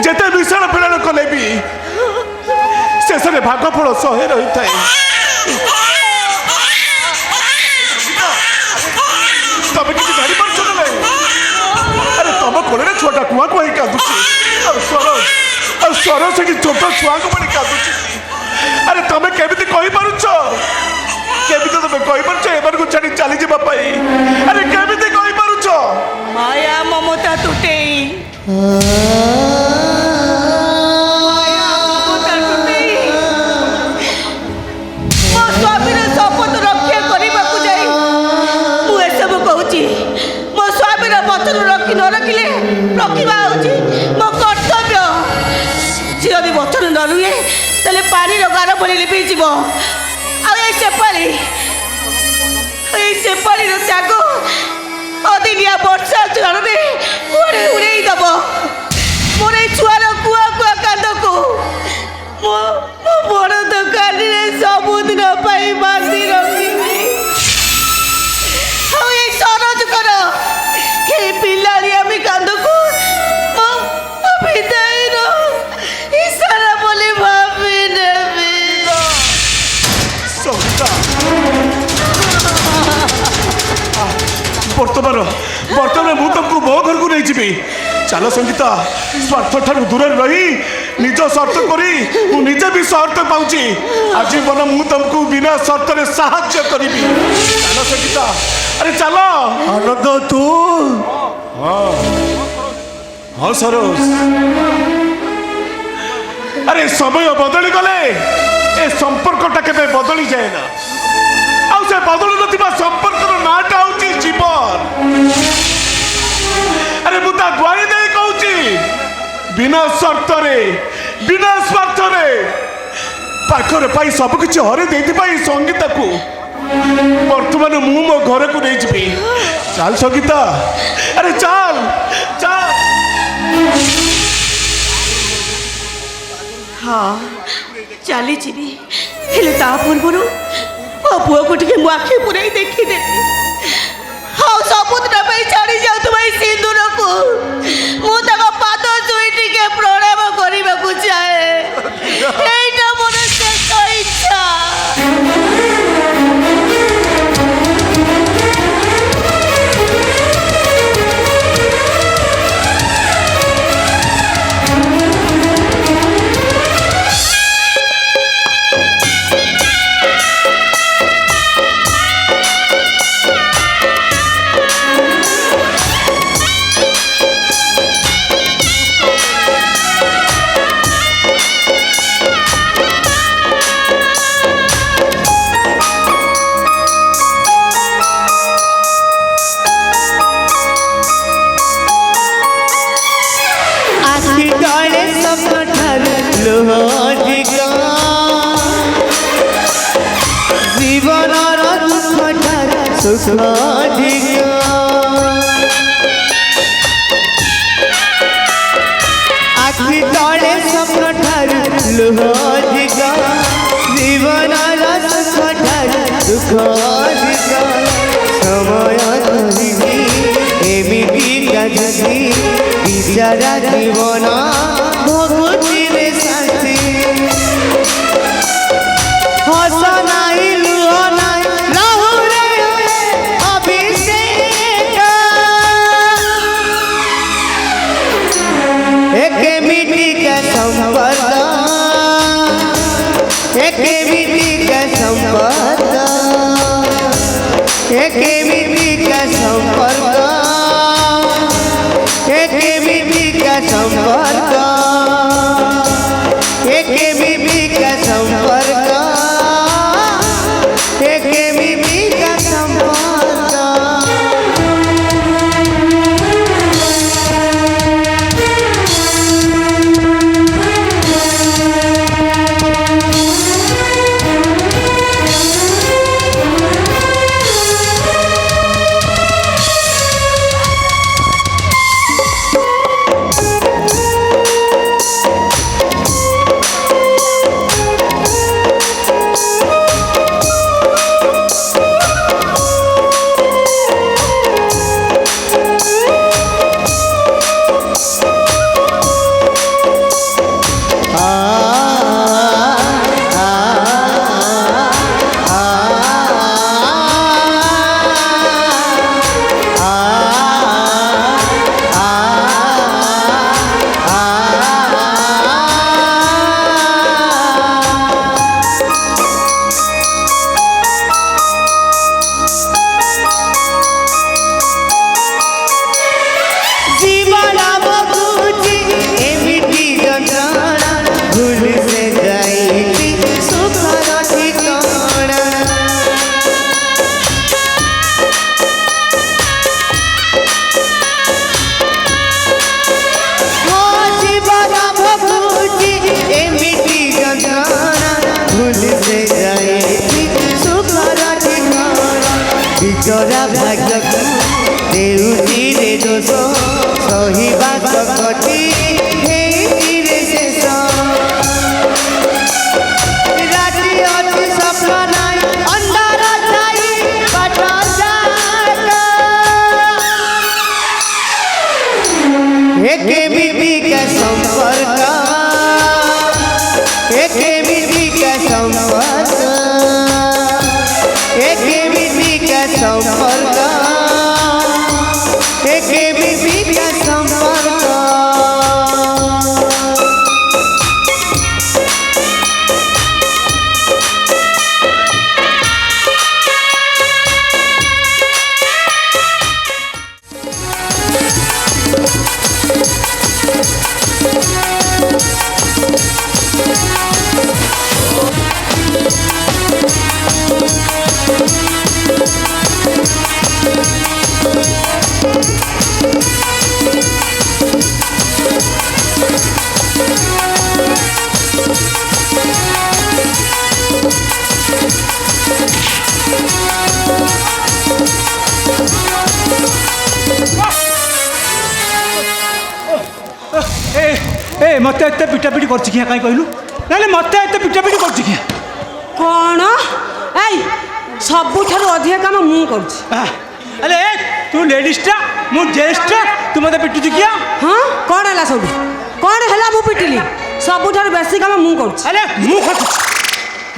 ଯେତେ ମିଶାଣ ଫେଣାଣ କଲେ ବି ଶେଷରେ ଭାଗଫଳ 100 ରହିଥାଏ ତମେ କିଛି ଜାଣିପାରୁଛ ନା ନାହିଁ ଆରେ ତମ କୋଳରେ ଛୁଆଟା କୁଆ କୁଆ ହେଇ କାନ୍ଦୁଛି ଆଉ ସ୍ୱର ସେଠି ଛୋଟ ଛୁଆଙ୍କୁ ପରି କାନ୍ଦୁଛି ଆରେ ତମେ କେମିତି କହିପାରୁଛ କେମିତି ତମେ କହିପାରୁଛ ଏମାନଙ୍କୁ ଛାଡ଼ି ଚାଲିଯିବା ପାଇଁ ଆରେ କେମିତି କହିପାରୁଛ
ମାୟା ମମତା ତୁଟେଇ ମୋ ସ୍ୱାମୀର ଶପଥ ରକ୍ଷା କରିବାକୁ ଯାଇ ମୁଁ ଏସବୁ କହୁଛି ମୋ ସ୍ୱାମୀର ବଚନ ରଖି ନ ରଖିଲେ ରଖିବା ହେଉଛି ମୋ କର୍ତ୍ତବ୍ୟ ସେ ଯଦି ବଚନ ନ ରୁହେ ତାହେଲେ ପାଣିର ଗାର ଭଳି ଲିଭିଯିବ ଆଉ ଏଇ ସେପାଳିର ତ୍ୟାଗ ଅଦିନିଆ ବର୍ଷା ଝଡ଼ରେ କୁଆଡ଼େ ଉଡ଼େଇ ଦେବ ମୋର ଏଇ ଛୁଆର କୁଆ କୁଆ କାନ୍ଦକୁ ମୋ ବଡ଼ ଦୋକାନରେ ସବୁଦିନ ପାଇଁ ବାନ୍ଧି ରଖିବି ଆଉ ଏଇ ସରୋଜଙ୍କର ଏଇ ପିଲାଳିଆମି କାନ୍ଦକୁ ମୋ ବିଦାୟର ଇଶାରା ବୋଲି ଭାବି ନେବି
ବର୍ତ୍ତମାନ ମୁଁ ତମକୁ ମୋ ଘରକୁ ନେଇଯିବି ଚାଲ ସଙ୍ଗୀତା ସ୍ୱାର୍ଥ ଠାରୁ ଦୂରରେ ରହି ନିଜ ସର୍ତ୍ତ କରି ମୁଁ ନିଜେ ବି ସର୍ତ୍ତ ପାଉଛି ଆଜି ମନ ମୁଁ ତମକୁ ବିନା ସର୍ତ୍ତରେ ସାହାଯ୍ୟ କରିବି ଚାଲ ସଙ୍ଗୀତା ଆରେ ଚାଲ
ଆନନ୍ଦ ତୁ
ହଁ ସରୋଜ ଆରେ ସମୟ ବଦଳି ଗଲେ ଏ ସମ୍ପର୍କଟା କେବେ ବଦଳି ଯାଏ ନା ଆଉ ସେ ବଦଳୁ ନଥିବା ସମ୍ପର୍କର ନାଁଟା ହଉଛି ଜୀବନ ଆରେ ମୁଁ ତା ଦ୍ୱାରି ଦେଇ କହୁଛି ବିନା ସର୍ତ୍ତରେ ବିନା ସ୍ୱାର୍ଥରେ ପାଖରେ ପାଇ ସବୁକିଛି ହରେଇ ଦେଇଥିବା ଏଇ ସଙ୍ଗୀତାକୁ ବର୍ତ୍ତମାନ ମୁଁ ମୋ ଘରକୁ ନେଇଯିବି ଚାଲ ସଙ୍ଗୀତା ଆରେ ଚାଲ ଚାଲ
ହଁ ଚାଲିଯିବି ହେଲେ ତା ପୂର୍ବରୁ ମୋ ପୁଅକୁ ଟିକେ ମୁଁ ଆଖି ପୁରାଇ ଦେଖିଦେବି ଆଉ ସବୁଦିନ ପାଇଁ ଛାଡ଼ି ଯାଉଥିବା ଏଇ ସିନ୍ଦୁରକୁ ମୁଁ ତାଙ୍କ ପାଦ ଛୁଇଁ ଟିକେ ପ୍ରଣାମ କରିବାକୁ ଚାହେଁ ଏଇଟା ମୋର ଶେଷ ଇଚ୍ଛା
আখি তলে স্বপ্ন ঠারু লুহ অধিক জীবনর সুখ ঠারু দুঃখ অধিক সময় ধরিবি এমিতি কাজী বিচারা জীবন ভোগুচিরে শান্তি হস নাই লুহ নাই রাহুরে অভিষেক একে মিটি का संपर्क एके मिटी का संपर्क एके मिटी का संपर्क एके मिटी का संपर्क एके मिटी का संपर्क एके मिटी का संपर्क କଟି ହେଇଚିରେ ଶେଷ ରାତି ଅଛି ସ୍ୱପ୍ନ ନାଇଁ ଅନ୍ଧାର ଛାଇ ବାଟ ଯାକ एके बीबी का संपर्क एके बीबी का संपर्क एके बीबी का संपर्क एके बीबी का संपर्क
ए मत एत पिटापिटी कर कहीं कहलु ना मत एत पिटापिटी कर
କ'ଣ ଏଇ ସବୁଠାରୁ ଅଧିକ କାମ ମୁଁ କରୁଛି
अरे तू लेडीजटा मु जेंट्सटा तू मत पिटुची किया
ହଁ କ'ଣ ହେଲା ସବୁ କ'ଣ ହେଲା ମୁଁ ପିଟିଲି ସବୁଠାରୁ ବେଶୀ କାମ ମୁଁ କରୁଛି
अरे मु खटुची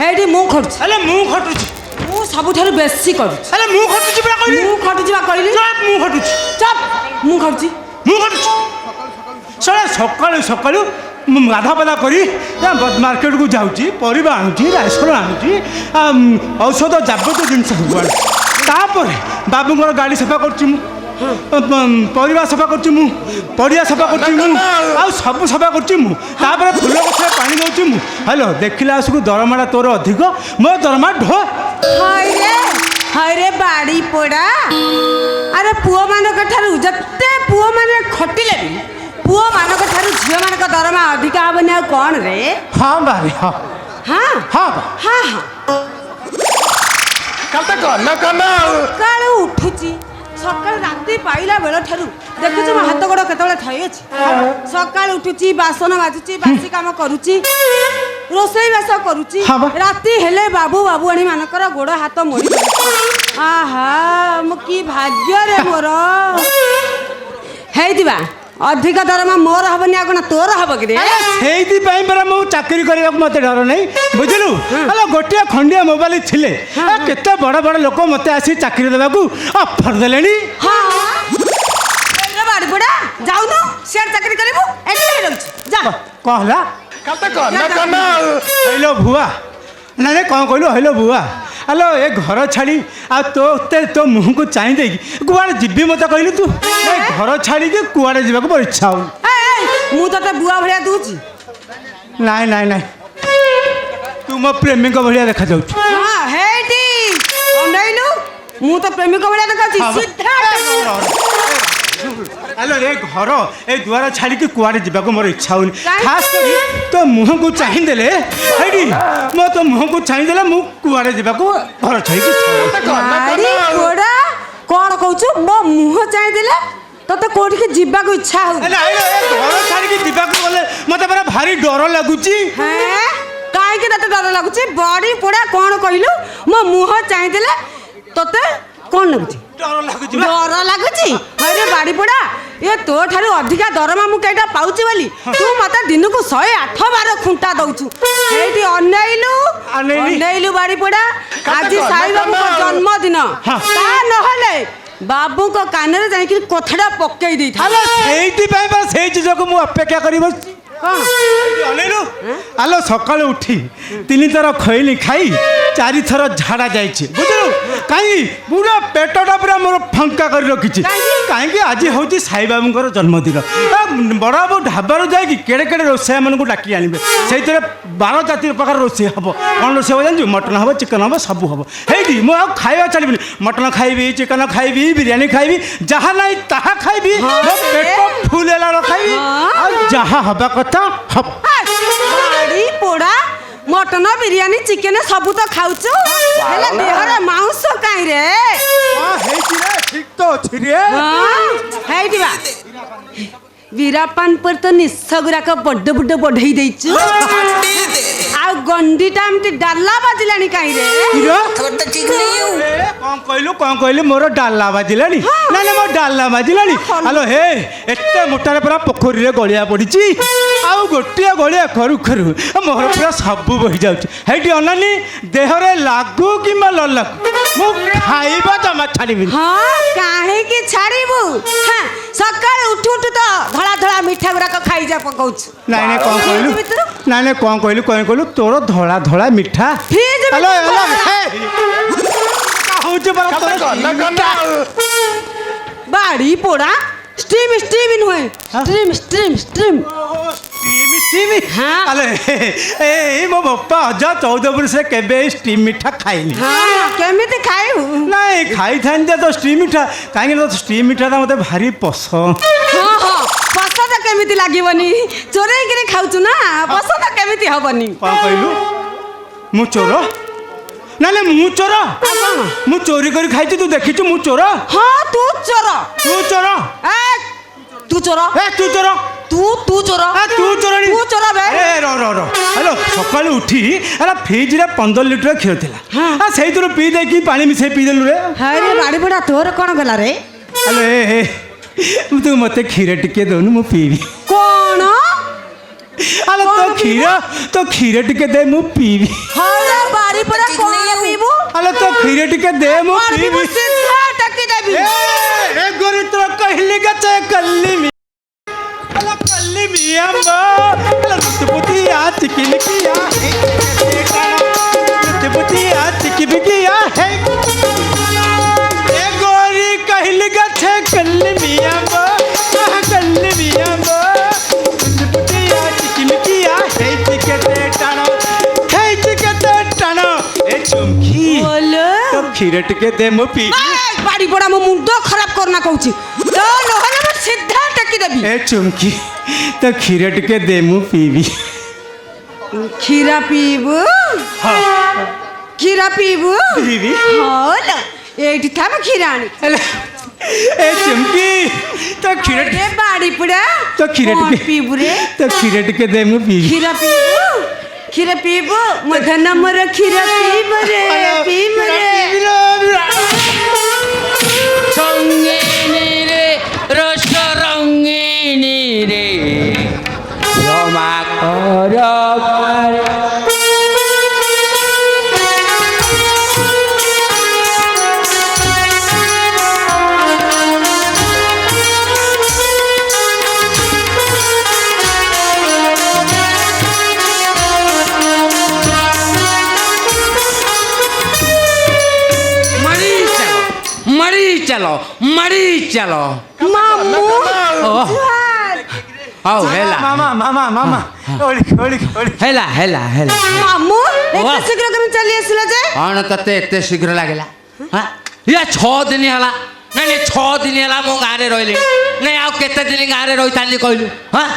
ହେଇଠି ମୁଁ ଖଟୁଛି
अरे मु खटुची
ମୁଁ ସବୁଠାରୁ ବେଶୀ କରୁଛି
अरे मु खटुची बड़ा कहली
ମୁଁ ଖଟୁଛି ବା କହିଲି
चप मु खटुची
ଚପ୍ ମୁଁ ଖଟୁଛି
मु खटुची सर सकाळू सकाळू गाधा पाधा करी मार्केट को जाऊँगी परिवा आणुची राइसफल आणुची औषध जाबत जिनस सब आण तापर बाबूंर गाड़ी सफा करची मु परिवा सफा करची मु परिया सफा करची मु आ सब सफा करची मु तापर फूल गछरे पानी दउची मु हेलो देखिला आसु दरमाटा तोर अधिक मो दरमा ढो
हाय रे बाड़ी पोड़ा अरे पुओ मानक ठारू जत्ते पुओ माने खटिले भी पुओ मानक ठारू झियो मानक दरमा अधिका हबनी आ कोन रे
हाँ बारी हाँ
हाँ
हाँ
हाँ हाँ
কালটা কন্যা কন্যা
সকাଳୁ ଉଠୁଛି ସକାଳୁ ରାତି ପାଇଲା ବେଳ ଠାରୁ ଦେଖୁଛୁ ମୋ ହାତ ଗୋଡ଼ କେତେବେଳେ ଥଇ ଅଛି ସକାଳୁ ଉଠୁଛି ବାସନ ମାଜୁଛି ବାସି କାମ କରୁଛି ରୋଷେଇ ବାସ କରୁଛି
ହଁ ବା।
ରାତି ହେଲେ ବାବୁ ବାବୁଆଣୀ ମାନଙ୍କର ଗୋଡ଼ ହାତ ମୋଡ଼ି ଆହା ମୁଁ କି ଭାଗ୍ୟରେ ମୋର ହେଇଥିବା ଅଧିକ ଦରମା ମୋର ହବନି ଆଉ କ'ଣ ତୋର ହବ କି ରେ
ସେଇଥିପାଇଁ ପରା ମୁଁ ଚାକିରି କରିବାକୁ ମତେ ଡର ନାହିଁ ବୁଝିଲୁ ହେଲେ ଗୋଟିଏ ଖଣ୍ଡିଆ ମୋବାଇଲ ଥିଲେ କେତେ ବଡ଼ ବଡ଼ ଲୋକ ମତେ ଆସି ଚାକିରି ଦେବାକୁ ଅଫର ଦେଲେଣି
ହଁ ରେ ବାଡ଼ି ପଡ଼ା ଯାଉନୁ ସିଆଡ଼େ ଚାକିରି କରିବୁ ଏଠି କାହିଁ ରହୁଛୁ ଯା
କ'ଣ ହେଲା
কালটা কন্যা কন্যা
ହଇଲୋ ଭୁଆ ନାଇଁ ନାଇଁ କ'ଣ କହିଲୁ ହଇଲୋ ଭୁଆ ଆଲୋ ଏ ଘର ଛାଡ଼ି ଆଉ ତୋ ମୁହଁକୁ ଚାହିଁ ଦେଇକି କୁଆଡ଼େ ଯିବି ମତେ କହିଲୁ ତୁ ଏ ଘର ଛାଡ଼ିକି କୁଆଡ଼େ ଯିବାକୁ ମୋର ଇଚ୍ଛା ହଉନି
ଏଇ ମୁଁ ତତେ ବୁଆ ଭଳିଆ ଦଉଛି
ନାଇଁ ନାଇଁ ନାଇଁ ତୁ ମୋ ପ୍ରେମିକ ଭଳିଆ ଦେଖାଯାଉଛୁ
ହଁ ହେଇଟି ଅନେଇଲୁ ମୁଁ ତ ପ୍ରେମିକ ଭଳିଆ ଦେଖାଉଛି ସିଧା
ଆଲୋ ଏ ଘର ଏ ଦୁଆର ଛାଡ଼ିକି କୁଆଡ଼େ ଯିବାକୁ ମୋର ଇଚ୍ଛା ହଉନି
କାଇଁ?
ଖାସ୍ କରି ତୋ ମୁହଁକୁ ଚାହିଁଦେଲେ ହେଇଟି ମୋ ତୋ ମୁହଁକୁ ଚାହିଁଦେଲେ ମୁଁ କୁଆଡ଼େ ଯିବାକୁ ଘର ଛାଡ଼ିକି ଇଚ୍ଛା ହଉନି।
ବାଡ଼ି ପୋଡ଼ା କ'ଣ କହୁଛୁ ମୋ ମୁହଁ ଚାହିଁଦେଲେ ତତେ କୋଉଠିକି ଯିବାକୁ ଇଚ୍ଛା ହଉଛି
ନାଇଁ ନାଇଁ, ଏ ଘର ଛାଡ଼ିକି ଯିବାକୁ ଗଲେ ମତେ ପରା ଭାରି ଡର ଲାଗୁଛି
ହେଁ କାହିଁକି ତତେ ଡର ଲାଗୁଛି ବଡ଼ି ପୋଡ଼ା କ'ଣ କହିଲୁ ମୋ ମୁହଁ ଚାହିଁଦେଲେ ତତେ କ'ଣ ଲାଗୁଛି
ଡର ଲାଗୁଛି ବା।
ଡର ଲାଗୁଛି ହଇରେ ବାଡ଼ି ପୋଡ଼ା ଏ ତୋ ଠାରୁ ଅଧିକା ଦରମା ମୁଁ କେଇଟା ପାଉଛି ବୋଲି ତୁ ମତେ ଦିନକୁ 108 ବାର ଖୁଣ୍ଟା ଦଉଛୁ ସେଇଠି ଅନେଇଲୁ
ଅନେଇଲି।
ଅନେଇଲୁ ବାଡ଼ି ପୋଡ଼ା ଆଜି ସାଇବାବୁଙ୍କ ଜନ୍ମଦିନ
ହଁ।
ତା ନହେଲେ ବାବୁଙ୍କ କାନରେ ଯାଇକି କଥାଟା ପକେଇ ଦେଇଥା
ଆଲୋ ସେଇଥିପାଇଁ ବା ସେଇ ଚିଜକୁ ମୁଁ ଅପେକ୍ଷା କରି ବସିଛି
କ'ଣ
ଅନେଇଲୁ ଆଲୋ ସକାଳୁ ଉଠି 3 ଥର ଖଇଲି ଖାଇ 4 ଥର ଝାଡ଼ା ଯାଇଛି ବୁଝିଲୁ କାହିଁକି ପୁରା ପେଟଟା ପୁରା ମୋର ଫଙ୍କା କରି ରଖିଛି କାହିଁକି ଆଜି ହେଉଛି ସାଇବାବୁଙ୍କର ଜନ୍ମଦିନ ବଡ଼ ବାବୁ ଢାବାରୁ ଯାଇକି କେଡ଼େ କେଡ଼େ ରୋଷେଇଆମାନଙ୍କୁ ଡାକି ଆଣିବେ ସେଇଥିରେ 12 ଜାତି ପ୍ରକାର ରୋଷେଇ ହେବ କ'ଣ ରୋଷେଇ ହେବ ଜାଣିଛୁ ମଟନ୍ ହେବ ଚିକେନ୍ ହେବ ସବୁ ହେବ ହେଇଟି ମୁଁ ଆଉ ଖାଇବା ଛାଡ଼ିବିନି ମଟନ୍ ଖାଇବି ଚିକେନ୍ ଖାଇବି ବିରିୟାନୀ ଖାଇବି ଯାହା ନାହିଁ ତାହା ଖାଇବି ମୋ ପେଟ ଫୁଲ୍ ହେଲା ଖାଇବି ଆଉ ଯାହା ହେବା କଥା ହବ
ବାଡ଼ି ପୋଡ଼ା ମଟନ ବିରିୟାନୀ ଚିକେନ ସବୁ ତ ଖାଉଛୁ ହେଲେ ଦେହରେ ମାଉଁସ କାହିଁ ରେ
ହେଇଛି ରେ ଠିକ୍ ତ ଅଛି ରେ
ହଁ ହେଇଯିବା ବିରାପାନ ପରେ ତ ନିଶ ଗୁରାକ ବଡ ବଡ ବଢେଇ ଦେଇଛୁ ଆଉ ଗଣ୍ଡିଟା ଏମିତି ଡାଲା ବାଜିଲାଣି କାହିଁରେ
ହିରୋ କଣ କହିଲୁ ମୋର ଡାଲା ବାଜିଲାଣି ନା ନା ମୋ ଡାଲା ବାଜିଲାଣି ହ୍ୟାଲୋ ହେ ଏତେ ମୋଟାରେ ପୁରା ପୋଖରୀରେ ଗଳିଆ ପଡ଼ିଛି ଆଉ ଗୋଟିଏ ଗଳିଆ କରୁ କରୁ ମୋର ପୁରା ସବୁ ବହି ଯାଉଛି ହେଇଠି ଅନାନି ଦେହରେ ଲାଗୁ କିମ୍ବା ନ ଲାଗୁ ମୁଁ ଖାଇବା ଜମା ଛାଡ଼ିବିନି
ହଁ କାହିଁକି ଛାଡ଼ିବୁ ହଁ ସକାଳେ ଉଠୁ ଉଠୁ ତ ଧଳା ଧଳା ମିଠା ଗୁରାକ ଖାଇଯା ପକଉଛୁ
ନାଇଁ ନାଇଁ କଣ କହିଲୁ
ଭିତରୁ?
ନାଇଁ ନାଇଁ କଣ କହିଲୁ ତୋର ଧଳା ଧଳା ମିଠା
ଫ୍ରିଜ
ହ୍ୟାଲୋ
ଭିତରୁ
ହ୍ୟାଲୋ ହେ ହଉଛି ପରା ତୋର
ବାଡ଼ି ପୋଡ଼ା ଷ୍ଟ୍ରିମ୍ ଷ୍ଟ୍ରିମ୍ ନୁହେଁ ଷ୍ଟ୍ରିମ୍ ଷ୍ଟ୍ରିମ୍ ଷ୍ଟ୍ରିମ୍ ହଁ।
ଆଲେ ଏଇ ମୋ ବାପା ଅଜା 14 ବର୍ଷରେ କେବେ ଏଇ ଷ୍ଟିମ୍ ମିଠା ଖାଇନି
ହଁ କେମିତି ଖାଇବୁ
ନାଇଁ ଖାଇଥାନ୍ତି ତ ଷ୍ଟିମ୍ ମିଠା କାହିଁକି ନା ଷ୍ଟିମ୍ ମିଠାଟା ମୋତେ ଭାରି ପସନ୍ଦ
ହଁ ହଁ ପସନ୍ଦ କେମିତି ଲାଗିବନି ଚୋରେଇକିରି ଖାଉଛୁ ନା ପସନ୍ଦ କେମିତି ହବନି
କ'ଣ କହିଲୁ ମୁଁ ଚୋର ନା ନା ମୁଁ ଚୋର ମୁଁ ଚୋରି କରି ଖାଇଛି ତୁ ଦେଖିଛୁ ମୁଁ ଚୋର
ହଁ ତୁ ଚୋର
ତୁ ଚୋର
ଏ ତୁ ଚୋର
ଏ ତୁ ଚୋର
ତୁ ଚୋର
ତୁ ଚୋରଣୀ
ତୁ ଚୋର ବେ
ହ୍ୟାଲୋ ସକାଳୁ ଉଠି ଆରେ ଫ୍ରିଜରେ 15 ଲିଟର କ୍ଷୀର ଥିଲା ସେଇଥିରୁ ପିଇ ଦେଇକି ପାଣି ମିଶାଇ ପିଇଦେଲୁ ରେ
ଆରେ ବାଡ଼ି ପୋଡ଼ା ତୋର କ'ଣ ଗଲା ରେ
ଆଲୋ ତୁ ମୋତେ କ୍ଷୀର ଟିକେ ଦଉନୁ ମୁଁ ପିଇବି
କ'ଣ
ଆଲୋ ତୋ କ୍ଷୀର ଟିକେ ଦେ ମୁଁ ପିଇବି
ହରେ ବାଡ଼ି ପୋଡ଼ା କ'ଣ ପିଇବୁ
ଆଲୋ ତୋ କ୍ଷୀର ଟିକେ ଦେ ମୁଁ
କ'ଣ
ପିଇବି
ପିଇବୁ ସିଧା ଟକି ଦେବି
ए गोरी तो कहली गचे कल्ली मी अला कल्ली मी अम्मा अला तुपुतिया चिकिन किया है तुपुतिया चिकिन किया है ए गोरी कहली गचे कल्ली मी अम्मा कल्ली मी अम्मा तुपुतिया चिकिन किया है चिकते टानो ए चुमकी
बोलो
तो खीर टिके दे मो पी
बाड़ी पड़ा मो मुंड खराब करना कहूची तो नहले मैं सीधा टकी देबी
ए चुमकी तो खीर टिके दे मु पीबी
खीरा पीबू खीरा पीबू
पीबी
होल एठी था मैं खीरा आनी
ए चुमकी तो खीर
ए बाड़ी पड़ा
तो खीर
कौन
टिके
पीबू रे
तो खीर टिके दे मु पीबी
खीरा पीबू मधन मोर खीरा पीबू रे पीबू रे
রঙিনী রে রস রঙিনী রে জমা কর मरी चलो
मामू
आओ हेला
मामा ओली
हेला
मामू एते शीघ्र कमी चली आसिला जे
कौन तते एते शीघ्र लागला हां या 6 दिन हला नहीं 6 दिन हला मो गारे रहिले नहीं आ केते दिन गारे रहि ताली कहलु हां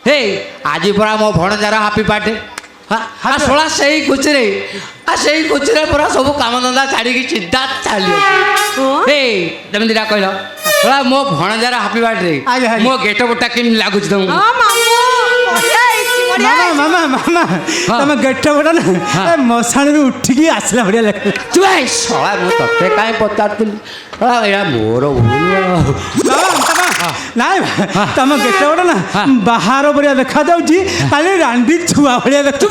हे आज परा मो भणजार हैप्पी बर्थडे हां सोला सही कुचरे पूरा सब काम धंदा छाड़ी की चिंता चली हे तुम दिरा कहल सोला मो भणजार हैप्पी बर्थडे मो गेट बुटा किन लागुच दम
हां मामू
मामा तमे गेट बड़ा ना मशान रे उठी की आसला बढ़िया लगे
तू आई सोला मो तते काई पतारतली सोला या मोर भूल
नाइ तमे गेट बड़ा ना बाहर बढ़िया देखा जाउची खाली रांडी छुआ बढ़िया देख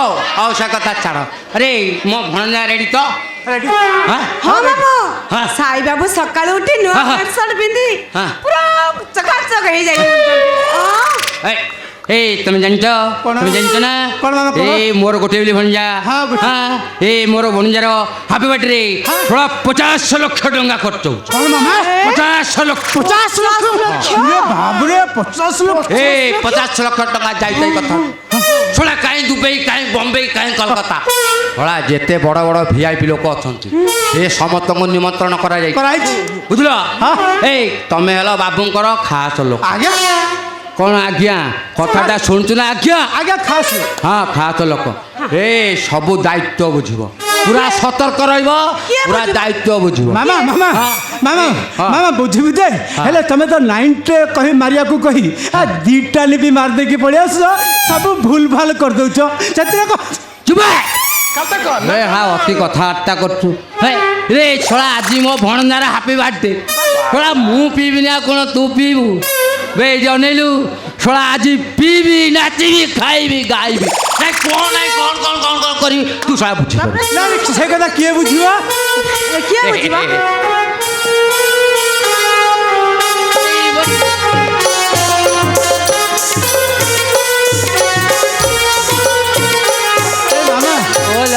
आओ सा कथा छाड़ अरे मो भणजा रेडी तो
रेडी
हां
हां मामू
हाँ।
साई बाबू सकाळ उठी नो
हाँ, हाँ।
शर्ट पिंदी
हाँ।
पूरा चकाचक हे जाई
ए तुम जानछो
कौन?
तुम जानछो ना
कौन मामा, कौन?
ए मोर गोटे बोली भणजा
हाँ, गोटे।
ए मोर भणजार हैप्पी बर्थडे थोड़ा 50 लाख टंका खर्च हो
कौन मामा
50 लाख
50 लाख ये बाप रे 50 लाख
ए 50 लाख टंका जाई ताई कथा छोड़ा काई दुबई काई बॉम्बे काई कलकत्ता छोड़ा जेते बड़ बड़ वीआईपी लोक अछंती ए समस्त को निमंत्रण करा जाई
कराई
बुझलो ए तमे हेलो बाबूंकर खास लोक
आगे
कौन आज्ञा कथाटा शुणुचु ना आज्ञा
आगे खास
हाँ खास लोक ए सबू दायित्व बुझब ପୁରା ସତର୍କ ରହିବ ପୁରା ଦାୟିତ୍ୱ ବୁଝିବ
ମାମା ମାମା
ହଁ।
ମାମା
ହଁ।
ମାମା ବୁଝିବି ଯେ ହେଲେ ତମେ ତ 9ଟେ କହି ମାରିବାକୁ କହି ଦିଟା ଲିପି ମାରି ଦେଇକି ପଳେଇ ଆସୁଛ ସବୁ ଭୁଲ ଭାଲ କରିଦଉଛ ସେଥିରେ
ଚୁପେ ବେ ହଁ ଅତି କଥାବାର୍ତ୍ତା କରୁଛୁ ରେ ଛଡ଼ା ଆଜି ମୋ ଭଣଜାର ହାପି ବାର୍ଥଡେ ଛଡ଼ା ମୁଁ ପିଇବିନି ଆଉ କ'ଣ ତୁ ପିଇବୁ ବେ ଏଇଠି ଅନେଇଲୁ ଛଡ଼ା ଆଜି ପିଇବି ନାଚିବି ଖାଇବି ଗାଇବି ନାଇଁ କ'ଣ କରିବି ତୁ ଛଡ଼ା ବୁଝିପାରିବୁ
ନା ସେ କଥା କିଏ ବୁଝିବ
କିଏ ବୁଝିବ
ମାମା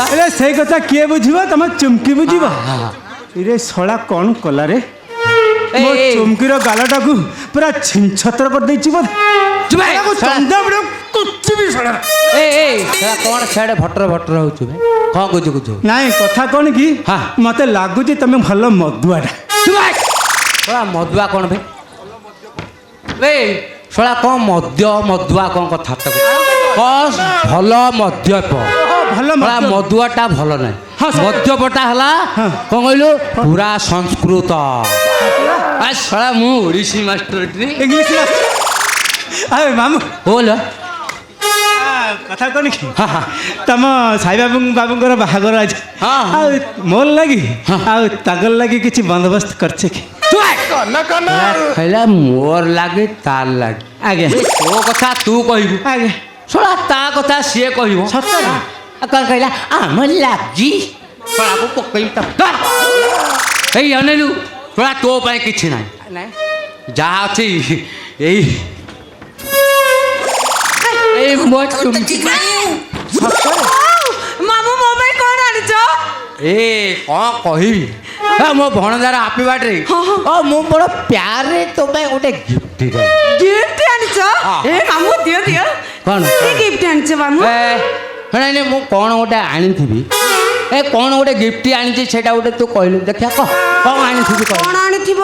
ହେଲେ ସେଇ କଥା କିଏ ବୁଝିବ ତମ ଚୁମକି ବୁଝିବ ଇରେ ଶଳା କ'ଣ କଲା ରେ ମୋ ଚୁମକିର ଗାଲଟାକୁ ପୁରା ଛିନଛତ୍ର କରିଦେଇଛି ବୋଧେ
କ'ଣ ସିଆଡ଼େ ଭଟର ହଉଛୁ ବେ କ'ଣ ବୁଝୁ
ନାଇଁ କଥା କ'ଣ କି
ହଁ।
ମତେ ଲାଗୁଛି ତମେ ଭଲ ମଦୁଆଟା
ଶଳା ମଦୁଆ କ'ଣ ବେ ବେ ଶଳା କ'ଣ ମଦୁଆ କ'ଣ କଥାବାର୍ତ୍ତା କରୁଛୁ ଭଲ ମଦ୍ୟପ
ଭଲ
ଶଳା ମଦୁଆଟା ଭଲ ନାହିଁ ମଦ୍ୟପଟା ହେଲା କ'ଣ କହିଲୁ ପୁରା ସଂସ୍କୃତ ଶଳା ମୁଁ ଓଡ଼ିଶୀ ମାଷ୍ଟର
ଇଂଲିଶ ଆରେ ମାମୁ
ବୋଲ
କଥା କ'ଣ କି ତମ ସାଇ ବାବୁଙ୍କର ବାହାଘର ଅଛି
ହଁ।
ଆଉ ମୋର ଲାଗି ଆଉ ତାଙ୍କର ଲାଗି କିଛି ବନ୍ଦୋବସ୍ତ କରିছে କି
ହେଲା ମୋର ଲାଗେ ତାର ଲାଗେ
ଆଜ୍ଞା
ତୋ କଥା ତୁ କହିବୁ
ଆଜ୍ଞା
ଶଳା ତା କଥା ସିଏ କହିବ
ସତରେ?
କ'ଣ କହିଲା ଆମ ଲାଗି ଶଳାକୁ ପକେଇ ଏଇ ଅନେଇଲୁ ଶଳା ତୋ ପାଇଁ କିଛି ନାହିଁ ଯାହା ଅଛି ଏଇ ମୋ ଚୁମକି
ମାମୁ ମୋ ପାଇଁ କ'ଣ ଆଣିଛ
ଏ କ'ଣ କହିବି ମୋ ଭଣଜାର ହାପି ବାର୍ଥଡେ ମୁଁ ବଡ଼ ପ୍ୟାରେ ତୋ ପାଇଁ ଗୋଟେ ଗିଫ୍ଟ
ଗିଫ୍ଟ ଆଣିଛ ଏ ମାମୁ ଦିଅ
କ'ଣ
କି ଗିଫ୍ଟ ଆଣିଛ ମାମୁ
ନାଇଁ ମୁଁ କ'ଣ ଗୋଟେ ଆଣିଥିବି ଏ କ'ଣ ଗୋଟେ ଗିଫ୍ଟ ଆଣିଛି ସେଇଟା ଗୋଟେ ତୁ କହିଲୁ ଦେଖିଆ କହ କ'ଣ ଆଣିଥିବି କହ
କ'ଣ ଆଣିଥିବ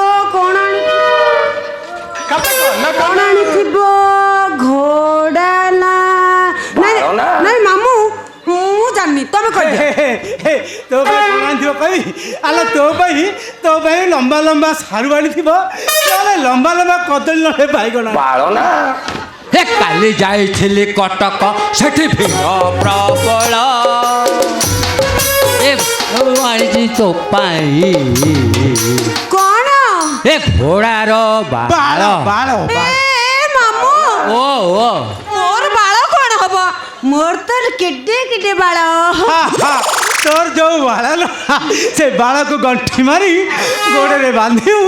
ଘୋଡ଼ା ନା ନାଇଁ ମାମୁ ମୁଁ ଜାଣିନି ତମେ କହିଦିଅ
ତୋ ପାଇଁ କ'ଣ ଆଣିଥିବ କହିବି ଆଲୋ ତୋ ପାଇଁ ଲମ୍ବା ଲମ୍ବା ସାରୁ ଆଣିଥିବ ନହେଲେ ଲମ୍ବା ଲମ୍ବା କଦଳୀ ନହେଲେ ବାଇଗଣ
ଏ କାଲି ଯାଇଥିଲି କଟକ ସେଠି ଭିଡ଼ ପ୍ରବଳ ଏ ଆଣିଛି ତୋ ପାଇଁ
କ'ଣ
ଏ ଘୋଡ଼ାର ବାଳ
ଏ ମାମୁ ମୋର ବାଳ କ'ଣ ହବ ମୋର ତ କେଟେ ବାଳ
তোর ଯେଉଁ ବାଳ ସେ ବାଳକୁ ଗଣ୍ଠି ମାରି ଗୋଡ଼ରେ ବାନ୍ଧିବୁ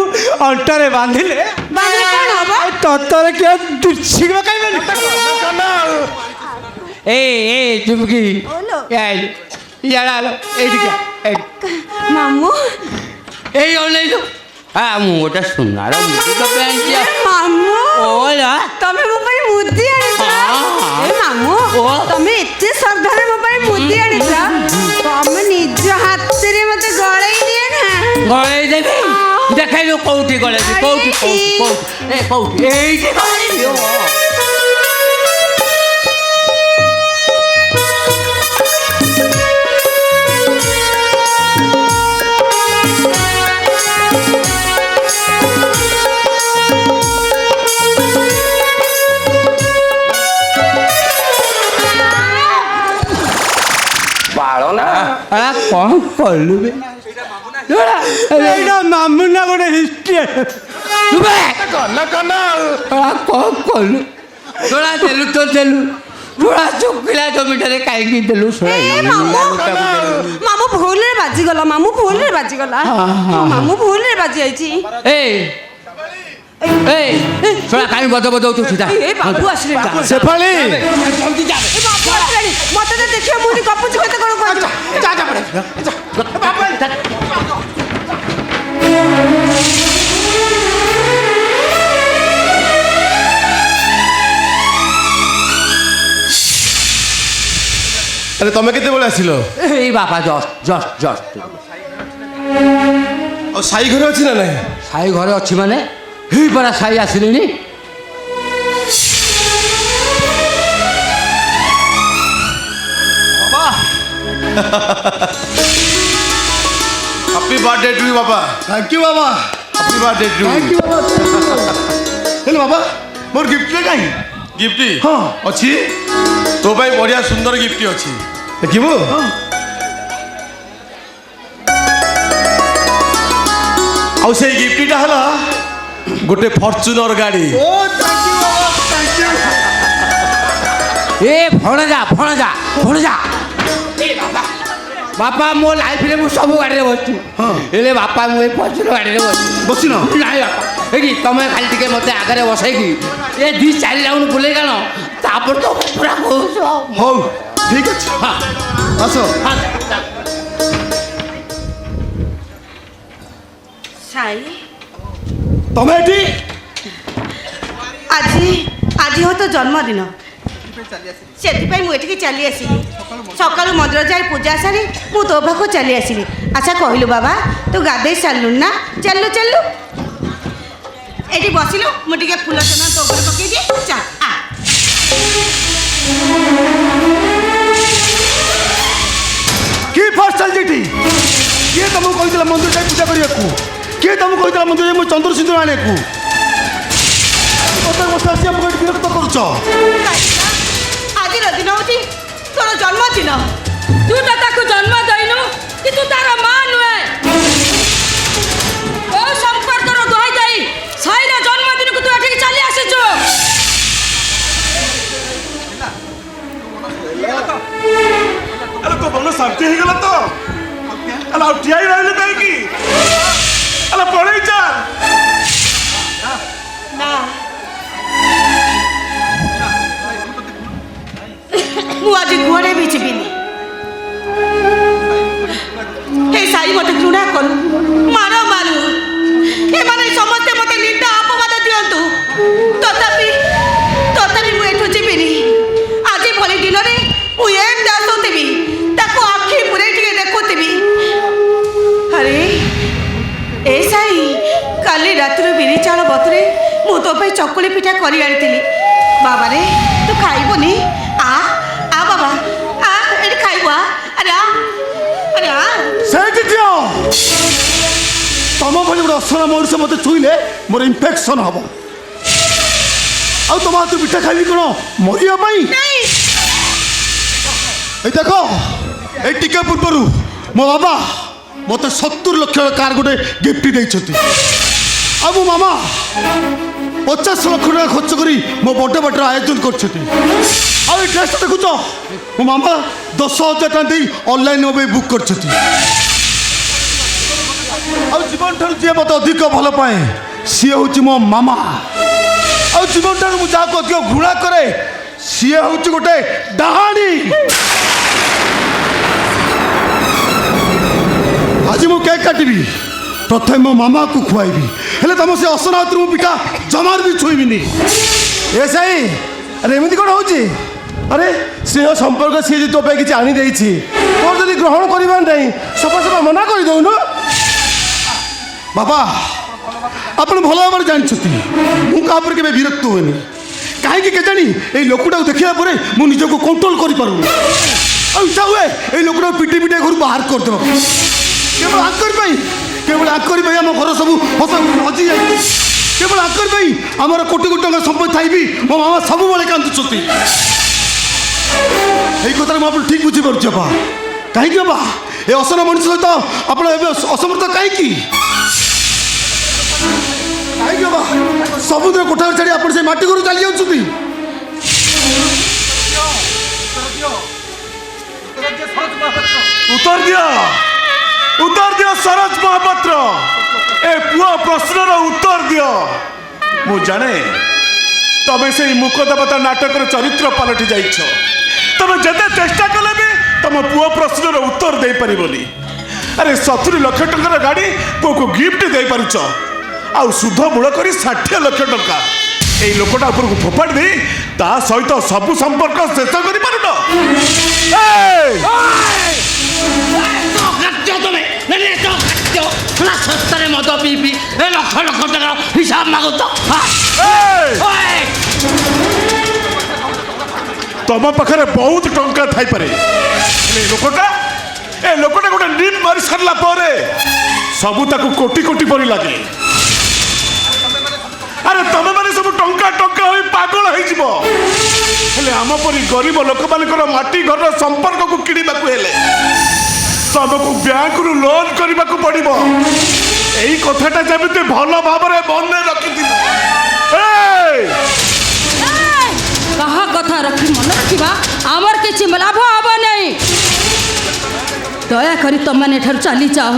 ଅଣ୍ଟାରେ ବାନ୍ଧିଲେ
କ'ଣ ହବ
ତତରେ କିଏ ଶୀଘ୍ର ଖାଇବେନି
ଏ ଚୁମକି ଏଇଠିକା
ମାମୁ
ଏଇ ଅନେଇଲୁ ମୁଁ ଗୋଟେ ସୁନାର ମୁଦି ତ ଆଣିଛି
ମାମୁ
ଓଲା
ତମେ ମୋ ପାଇଁ ମୁଦି ଆଣିଛ ଏ ମାମୁ ତମେ ଏତେ ଶ୍ରଦ୍ଧାରେ ମୋ ପାଇଁ ମୁଦି ଆଣିଛ ତମେ ନିଜ ହାତରେ ମତେ ଗଳେଇ ଦିଏ ନା
ଗଳେଇ ଦେବି ଦେଖାଇଲୁ କୋଉଠି ଗଳେଇବି କୋଉଠି ଏଇଠି ଗଳେଇବି କ'ଣ କଲୁ ବେ
ଏଇଟା ମାମୁ ନା ଗୋଟେ ହିଷ୍ଟ୍ରି
କ'ଣ କଲୁ ଶୋଳା ଦେଲୁ ତ ଦେଲୁ ଶୋଳା ଚୁକିଲା ଜମିଟାରେ କାହିଁକି ଦେଲୁ
ମାମୁ ଭୁଲରେ ବାଜିଗଲା ମାମୁ ଭୁଲରେ ବାଜିଗଲା ମାମୁ ଭୁଲରେ ବାଜି ଯାଇଛି
ଶୋଳା କାହିଁ ବଦ ବଦଉଛୁ ସିଧା
ବାବୁ ଆସିଲେ
ସେଫାଳି
ମତେ ତ ଦେଖିବ ମୁଁ ଗପୁଛି କେତେ କ'ଣ କହିବ
ଆରେ ତମେ କେତେବେଳେ ଆସିଲ
ଏଇ ବାପା ଜଷ୍ଟ
ଆଉ ସାଇ ଘରେ ଅଛି ନା ନାହିଁ
ସାଇ ଘରେ ଅଛି ମାନେ ହେଇ ପରା ସାଇ ଆସିଲେଣି
হ্যাপি বার্থডে টু ইউ বাবা।
থ্যাংক ইউ বাবা,
happy birthday to
thank you বাবা। ହେଲେ ବାବା ମୋର ଗିଫ୍ଟରେ କାହିଁ
গিফটি
ହଁ
ଅଛି ତୋ ପାଇଁ ବଢିଆ ସୁନ୍ଦର ଗିଫ୍ଟ ଅଛି
ଦେଖିବୁ?
ଆଉ ସେଇ ଗିଫ୍ଟଟା ହେଲା ଗୋଟେ ଫର୍ଚୁନର ଗାଡି।
ଓ ଥ୍ୟାଙ୍କ ୟୁ ବାବା, ଥ୍ୟାଙ୍କ ୟୁ।
ଏ ଭଣଜା ଭଣଜା ଭଣଜା ବାପା ମୋ ଲାଇଫରେ ମୁଁ ସବୁ ଗାଡ଼ିରେ ବସିଛୁ ହେଲେ ବାପା ମୁଁ ଏ ପଛର ଗାଡ଼ିରେ ବସିଛି
ବସିନ?
ନାଇଁ ବାପା ଏଠି ତମେ ଖାଲି ଟିକେ ମୋତେ ଆଗରେ ବସେଇକି ଏ 2-4 ରାଉଣ୍ଡ ବୁଲେଇ ଗାଣ ତାପରେ ତ ପୁରା କହୁଛ
ହଉ ଠିକ ଅଛି, ଆସ।
ସାଇ
ତମେ ଏଠି
ଆଜି ଆଜି ହଉ ତୋ ଜନ୍ମଦିନ, ସେଥିପାଇଁ ମୁଁ ଏଠିକି ଚାଲି ଆସିଲି। ସକାଳୁ ମନ୍ଦିର ଯାଇ ପୂଜା ସାରି ମୁଁ ତୋ ପାଖକୁ ଚାଲି ଆସିଲି। ଆଚ୍ଛା କହିଲୁ ବାବା, ତୁ ଗାଧେଇ ସାରିଲୁଣି ନା? ଚାଲୁ ଚାଲୁ ଏଠି ବସିଲୁ, ମୁଁ ଟିକେ ଫୁଲ ଚନ୍ଦନ ତୋ ଉପରେ ପକେଇଦିଏ। ଚାଲ ଆ।
କି ଫାଷ୍ଟ ଚାଲିଛି ଏଠି? କିଏ ତମକୁ କହିଥିଲା ମନ୍ଦିର ଯାଇ ପୂଜା କରିବାକୁ? କିଏ ତମକୁ କହିଥିଲା ମନ୍ଦିର ଯାଇ ମୁଁ ଚନ୍ଦ୍ର ସିନ୍ଦୁର ଆଣିବାକୁ? ପ୍ରତ୍ୟେକ ବର୍ଷ ଆସି ଆମକୁ ଏଠି ବିରକ୍ତ କରୁଛ।
ଆଜିର ଦିନ ହେଉଛି ତୋର ଜନ୍ମଦିନ।
ତୁ ତ ତାକୁ ଜନ୍ମ ଦେଇନୁ କି ତୁ ତାର ମା ନୁହେଁ। ଓ ସମ୍ପର୍କର ଦୋହାଇ ଦେଇ ସାଇର ଜନ୍ମଦିନକୁ ତୁ ଏଠିକି ଚାଲି ଆସିଛୁ।
ଆରେ ତୋ ମନ ଶାନ୍ତି ହେଇଗଲା ତ? ଆରେ ଆଉ ଠିଆ ହେଇ ରହିଲେ କାହିଁକି? ଆରେ ପଳେଇ ଚାଲ।
ନା ମୁଁ ଆଜି କୁଆଡ଼େ ବି ଯିବିନି। ଏ ସାଇ ମୋତେ ଘୃଣା କରୁ, ମାର ମାରୁ, ଏମାନେ ସମସ୍ତେ ମୋତେ ନିନ୍ଦା ଅପବାଦ ଦିଅନ୍ତୁ, ତଥାପି ମୁଁ ଏଠୁ ଯିବିନି। ଆଜି ଭଳି ଦିନରେ ମୁଁ ଏମିତି ଆସୁଥିବି, ତାକୁ ଆଖି ପୁରେଇ ଟିକେ ଦେଖୁଥିବି। ଆରେ ଏ ସାଇ, କାଲି ରାତିରୁ ବିରି ଚାଉଳ ବତୁରେଇ ମୁଁ ତୋ ପାଇଁ ଚକୁଳି ପିଠା କରି ଆଣିଥିଲି। ବାବାରେ ତୁ ଖାଇବୁନି? ଆ ଆ ବାବା ଆ, ଏଠି ଖାଇବୁ। ଆ ଆରେ ଆ ଆରେ ଆ।
ସେଇଠି ଦିଅ। ତମ ଭଳି ଗୋଟେ ଅସନା ମଣିଷ ମୋତେ ଛୁଇଁଲେ ମୋର ଇନଫେକ୍ସନ ହବ। ଆଉ ତମ ହାତରୁ ପିଠା ଖାଇବି କ'ଣ ମରିବା ପାଇଁ? ଏଇ ଦେଖ, ଏଇ ଟିକେ ପୂର୍ବରୁ ମୋ ବାବା ମୋତେ 70 ଲକ୍ଷ କାର୍ ଗୋଟେ ଗିଫ୍ଟ ଦେଇଛନ୍ତି। ଆଉ ମୋ ମାମା 50 ଲକ୍ଷ ଟଙ୍କା ଖର୍ଚ୍ଚ କରି ମୋ ବଡ଼ ବଡ଼ ଆୟୋଜନ କରିଛନ୍ତି। ଆଉ ଏଇ ଡ୍ରେସ୍ଟା ଦେଖୁଛ, ମୋ ମାମା 10,000 ଟଙ୍କା ଦେଇ ଅନଲାଇନ୍ ମୋ ପାଇଁ ବୁକ୍ କରିଛନ୍ତି। ଆଉ ଜୀବନ ଠାରୁ ଯିଏ ମୋତେ ଅଧିକ ଭଲ ପାଏ ସିଏ ହେଉଛି ମୋ ମାମା। ଆଉ ଜୀବନ ଠାରୁ ମୁଁ ଯାହାକୁ ଅଧିକ ଘୃଣା କରେ ସିଏ ହେଉଛି ଗୋଟେ ଡାହାଣୀ। ଆଜି ମୁଁ କେକ୍ କାଟିବି, ପ୍ରଥମେ ମୋ ମାମାକୁ ଖୁଆଇବି, ହେଲେ ତମ ସେ ଅସନା ହାତରୁ ମୁଁ ପିଠା ଜମାରୁ ବି ଛୁଇଁବିନି।
ଏ ସାଇ, ଆରେ ଏମିତି କ'ଣ ହଉଛି? ଆରେ ସ୍ନେହ ସମ୍ପର୍କ ସିଏ ଯଦି ତୋ ପାଇଁ କିଛି ଆଣିଦେଇଛି, ତୋର ଯଦି ଗ୍ରହଣ କରିବାର ନାହିଁ ସଫା ସଫା ମନା କରିଦେଉନୁ।
ବାବା, ଆପଣ ଭଲ ଭାବରେ ଜାଣିଛନ୍ତି ମୁଁ କାହା ଉପରେ କେବେ ବିରକ୍ତ ହୁଏନି। କାହିଁକି କେଜାଣି ଏଇ ଲୋକଟାକୁ ଦେଖିଲା ପରେ ମୁଁ ନିଜକୁ କଣ୍ଟ୍ରୋଲ କରିପାରୁନି। ଆଉ ଇଚ୍ଛା ହୁଏ ଏଇ ଲୋକଟାକୁ ପିଟି ପିଟି ଘରୁ ବାହାର କରିଦେବ। କେବଳ ଆଙ୍କରି ପାଇଁ ଆମ ଘର ସବୁ ହଜି ଯାଇଛି। କେବଳ ଆଙ୍କରି ପାଇଁ ଆମର କୋଟି କୋଟି ଟଙ୍କା ସମ୍ପତ୍ତି ଥାଇ ବି ମୋ ମାମା ସବୁବେଳେ କାନ୍ଦୁଛନ୍ତି। ଏଇ କଥାରେ ମୁଁ ଆପଣ ଠିକ୍ ବୁଝିପାରୁଛି ବାପା। କାହିଁକି ବାପା ଏ ଅସନା ମଣିଷ ସହିତ ଆପଣ ଏବେ ଅସମର୍ଥ କାହିଁକି? କାହିଁକି ବାବା ସମୁଦ୍ର କୋଠାଘର ଛାଡ଼ି ଆପଣ ସେ ମାଟି ଘରୁ ଚାଲି ଯାଉଛନ୍ତି?
ଉତ୍ତର ଦିଅ ସରୋଜ ମହାପାତ୍ର। ଏ ପୁଅ ପ୍ରଶ୍ନର ଉତ୍ତର ଦିଅ। ମୁଁ ଜାଣେ ତମେ ସେଇ ମୁକଦେବତା ନାଟକର ଚରିତ୍ର ପାଲଟି ଯାଇଛ। ତମେ ଯେତେ ଚେଷ୍ଟା କଲେ ବି ତମ ପୁଅ ପ୍ରଶ୍ନର ଉତ୍ତର ଦେଇପାରିବନି। ଆରେ 70 ଲକ୍ଷ ଟଙ୍କାର ଗାଡ଼ି ପୁଅକୁ ଗିଫ୍ଟ ଦେଇପାରୁଛ, ଆଉ ସୁଧ ମୂଳ କରି 60 ଲକ୍ଷ ଟଙ୍କା ଏଇ ଲୋକଟା ଉପରକୁ ଫୋପାଡ଼ି ଦେଇ ତା ସହିତ ସବୁ ସମ୍ପର୍କ ଶେଷ କରିପାରୁନ।
ଶସ୍ତାରେ ମଦ ପିଇ ପିଇ ଲକ୍ଷ ଲକ୍ଷ ଟଙ୍କାର ହିସାବ ମାଗୁଛ।
ତମ ପାଖରେ ବହୁତ ଟଙ୍କା ଥାଇପାରେ, ହେଲେ ଲୋକଟା ए लोकटा गोटे निप मारी सारला परे सबू ताकू कोटी कोटी परी लगे अरे तमे माने सब टंका टंका होई पागल होई जिवो हेले आम परी गरीब लोक मानकर माटी घर संपर्क को किणीबा को हेले सबको बैंक रु लोन करबा को पड़िबो एई कथाटा जेमिते भलो भाबरे बन्ने रखिथिबो
कहा कथा रखी मन रखा आमर किसी लाभ हम नहीं दयाकोरी तुम मैंने चली जाओ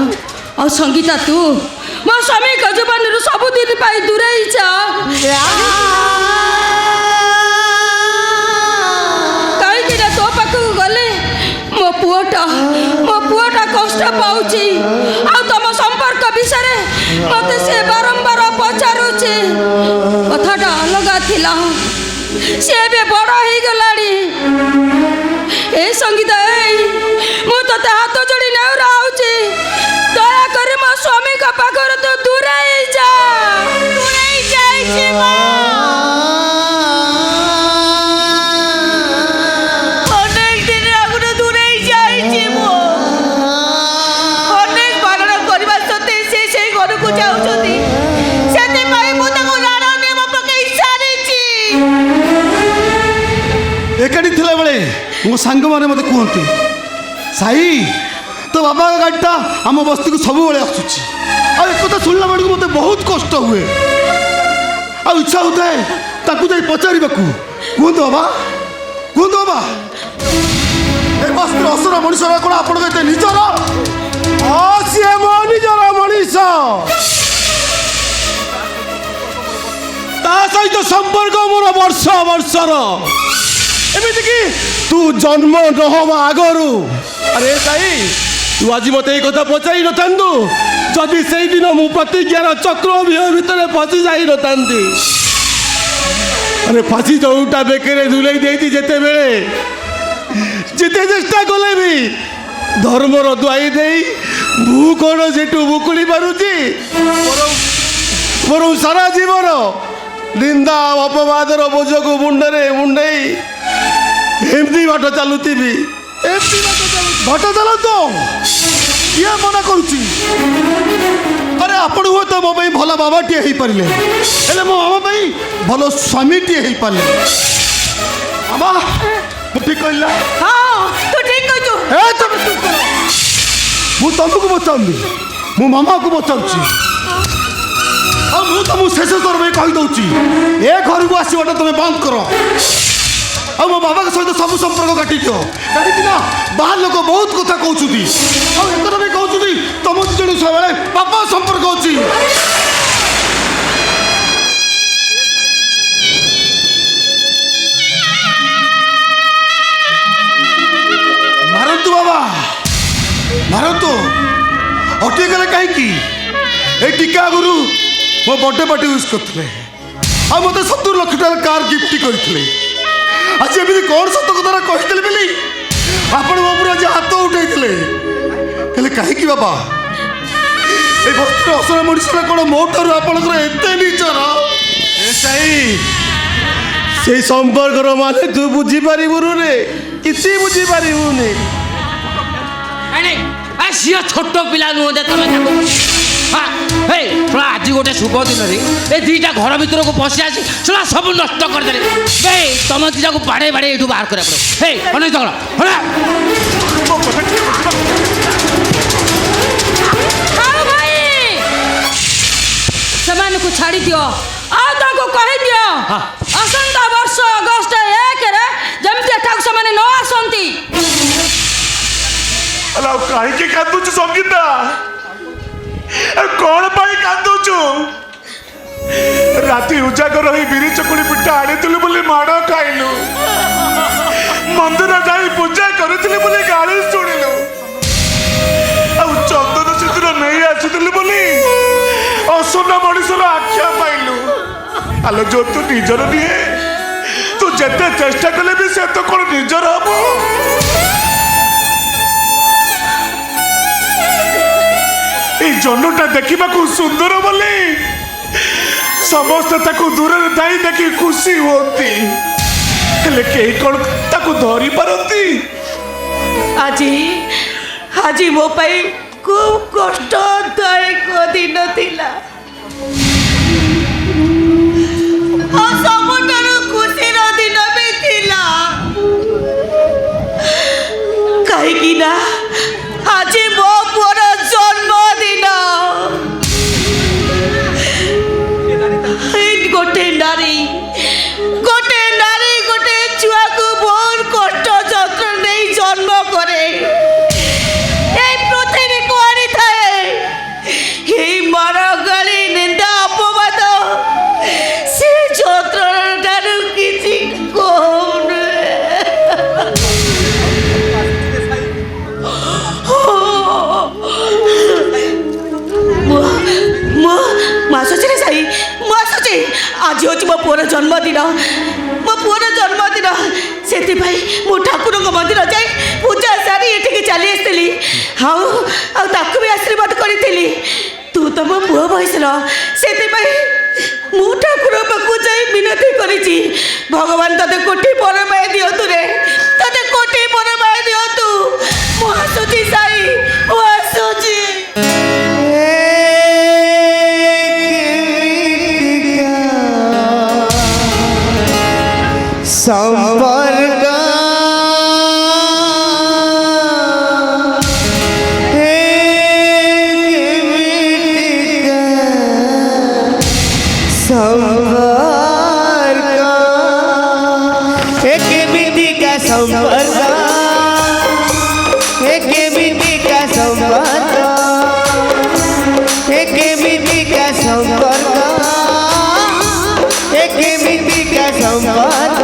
और संगीता तू मो स्वामी को जीवन सबुदिन दूरे जाओ कहीं तो पाक गले मो पुआटा कष्ट पाऊँची आ तुम संपर्क विषय मत से बारंबार पचारुचे कथाटा अलगा थिला से भी बड़ हो गलाड़ी ए संगीता मु तो हाथ जोड़ी नौराऊची दयाकर मो स्वामी का पाखर तो दूर जा
अनेक दिन आगुन दूर अनेक बारण करवा सत्ते से घर को जाऊँ
एकाठी थिला बेले मो सांग माने मते कहते साई तो बाबा गाड़ीटा आम बस्ती को सब बेले आसुची आ एक कथा सुनला बेलू मते बहुत कष्ट हुए आ इच्छा होता है ताकू जाई पचारिबाकू कहतो बाबा ए बस्ती असर मनीष कोन आपण कहते निजर सी मो निजर मनीष ता सहित संपर्क मोर वर्ष वर्षर एमती कि तू जन्म नहवा आगरू अरे साई तू आज मत ये कथा पचारि नथांतु जदि से दिन मु प्रतिज्ञार चक्रव्यूह भितर फसी जाई नथांती अरे फांसी चौटा बेकरे झुलाई देती जेते बेले जिते चेष्टा कले भी धर्मर दुआई दे भू कौन सेठू मुकुली पारुची मोर सारा जीवन निंदा अपवादर बोझ को मुंडरे मुंडई एमती बाट चलुथी बाट चल तो किए मना करुच्ची अरे आपण हुए तो मो भल बाबाटे हो पारे हेले मो मामा भल स्वामीटे हो पारे बाबा ठीक कहला
हाँ तू ठीक कहू
मु तुमको बचाऊंगी मो मामा को बचाऊँगी तुमको शेष थर में कहीदे ए घर को आसवाटा तुम बंद कर आ मो बाबा सहित सब संपर्क काटी दियो कहीं बाहर लोक बहुत कथा कहते एक भी कहते तुम जन सब पापा संपर्क अच्छी मारतु बाबा मारतु अटे गले कहीं टीका गुरु मो बर्थडे पार्टी यूज करते आ मत 70 लाख टका कार गिफ्ट करते आज एमती कौन सत कथा कही बोली आपण मो पूरा आज हाथ उठे कहीं बाबा ये बस्तर असर मनुष्य कौन मो ठार आपंकर एत निचर से संपर्क माने तू बुझीपारू रे किसी बुझीपारूनी
सी छोट पिला नुह तुम आज गोटे शुभ दिन ये दीटा घर भर को पशि आसी सुना सब नष्ट करदे तुम दीटा को बाड़े बाड़े ये बाहर करा पड़ो
को छाड़ी दियो को कही दियो आसंता वर्ष अगस्त 1 रे जमती एठाक से न आसंती
कहीं कांदुचु संगीता कौन पाई कांदुचु राति उजागर ही बिरी चकुली पिठा आनीलु बोली माड़ खाइलु मंदिर जाई पूजा करूली बोली गाड़ी शुणिलु चंदन सिंदूर नहीं आसुलु बोली असना मनीषर आख्या पाइलु आलो जो तू निजर निए तू जिते चेष्टा कले भी से तो कौन निजर हम जन्नटा देखा सुंदर बोली समस्त दूर दाई देखी खुशी होती कौन धरी पारती
आज ଆଜି ମୋ ପାଇଁ ଖୁବ୍ କଷ୍ଟଦାୟକ ଦିନ ଥିଲା। ଆଉ ସବୁଠାରୁ ଖୁସିର ଦିନ ବି ଥିଲା, କାହିଁକି ନା ଆଜି ମୋ ପୁଅର ଜନ୍ମଦିନ। ଗୋଟେ ନାରୀ ଗୋଟେ ଛୁଆକୁ ବହୁତ କଷ୍ଟ ଯନ୍ତ୍ରଣା ଦେଇ ଜନ୍ମ କରେ। এই পৃথিবীକୁ আনিଥାଏ। এই মার গালি নিন্দা অপবাদ সে যন্ত্রণাটার কিছু কম নয়। ମୁଁ ଆସୁଛି ରେ ସାଇ, ମୁଁ ଆସୁଛି। ଆଜି ହେଉଛି ମୋ ପୁଅର ଜନ୍ମଦିନ, ମୋ ପୁଅର ଜନ୍ମଦିନ। ସେଥିପାଇଁ ମୁଁ ଠାକୁରଙ୍କ ମନ୍ଦିର ଯାଇ ପୂଜା ସାରି ଏଠିକି ଚାଲି ଆସିଥିଲି। ଆଉ ତାକୁ ବି ଆଶୀର୍ବାଦ କରିଥିଲି। ତୁ ତ ମୋ ପୁଅ ବୟସର, ସେଥିପାଇଁ ମୁଁ ଠାକୁର ପାଖକୁ ଯାଇ ବିନତି କରିଛି, ଭଗବାନ ତତେ କୋଟି ପରମାୟ ଦିଅନ୍ତୁ ରେ, ତତେ କୋଟି ପରମାୟ ଦିଅନ୍ତୁ। ମୁଁ ଆସୁଛି ସାଇ, ମୁଁ ଆସୁଛି।
संपर्क एक मिट्टी का संपर्क, एक मिट्टी का संपर्क, एक मिट्टी का संपर्क, एक मिट्टी का संपर्क।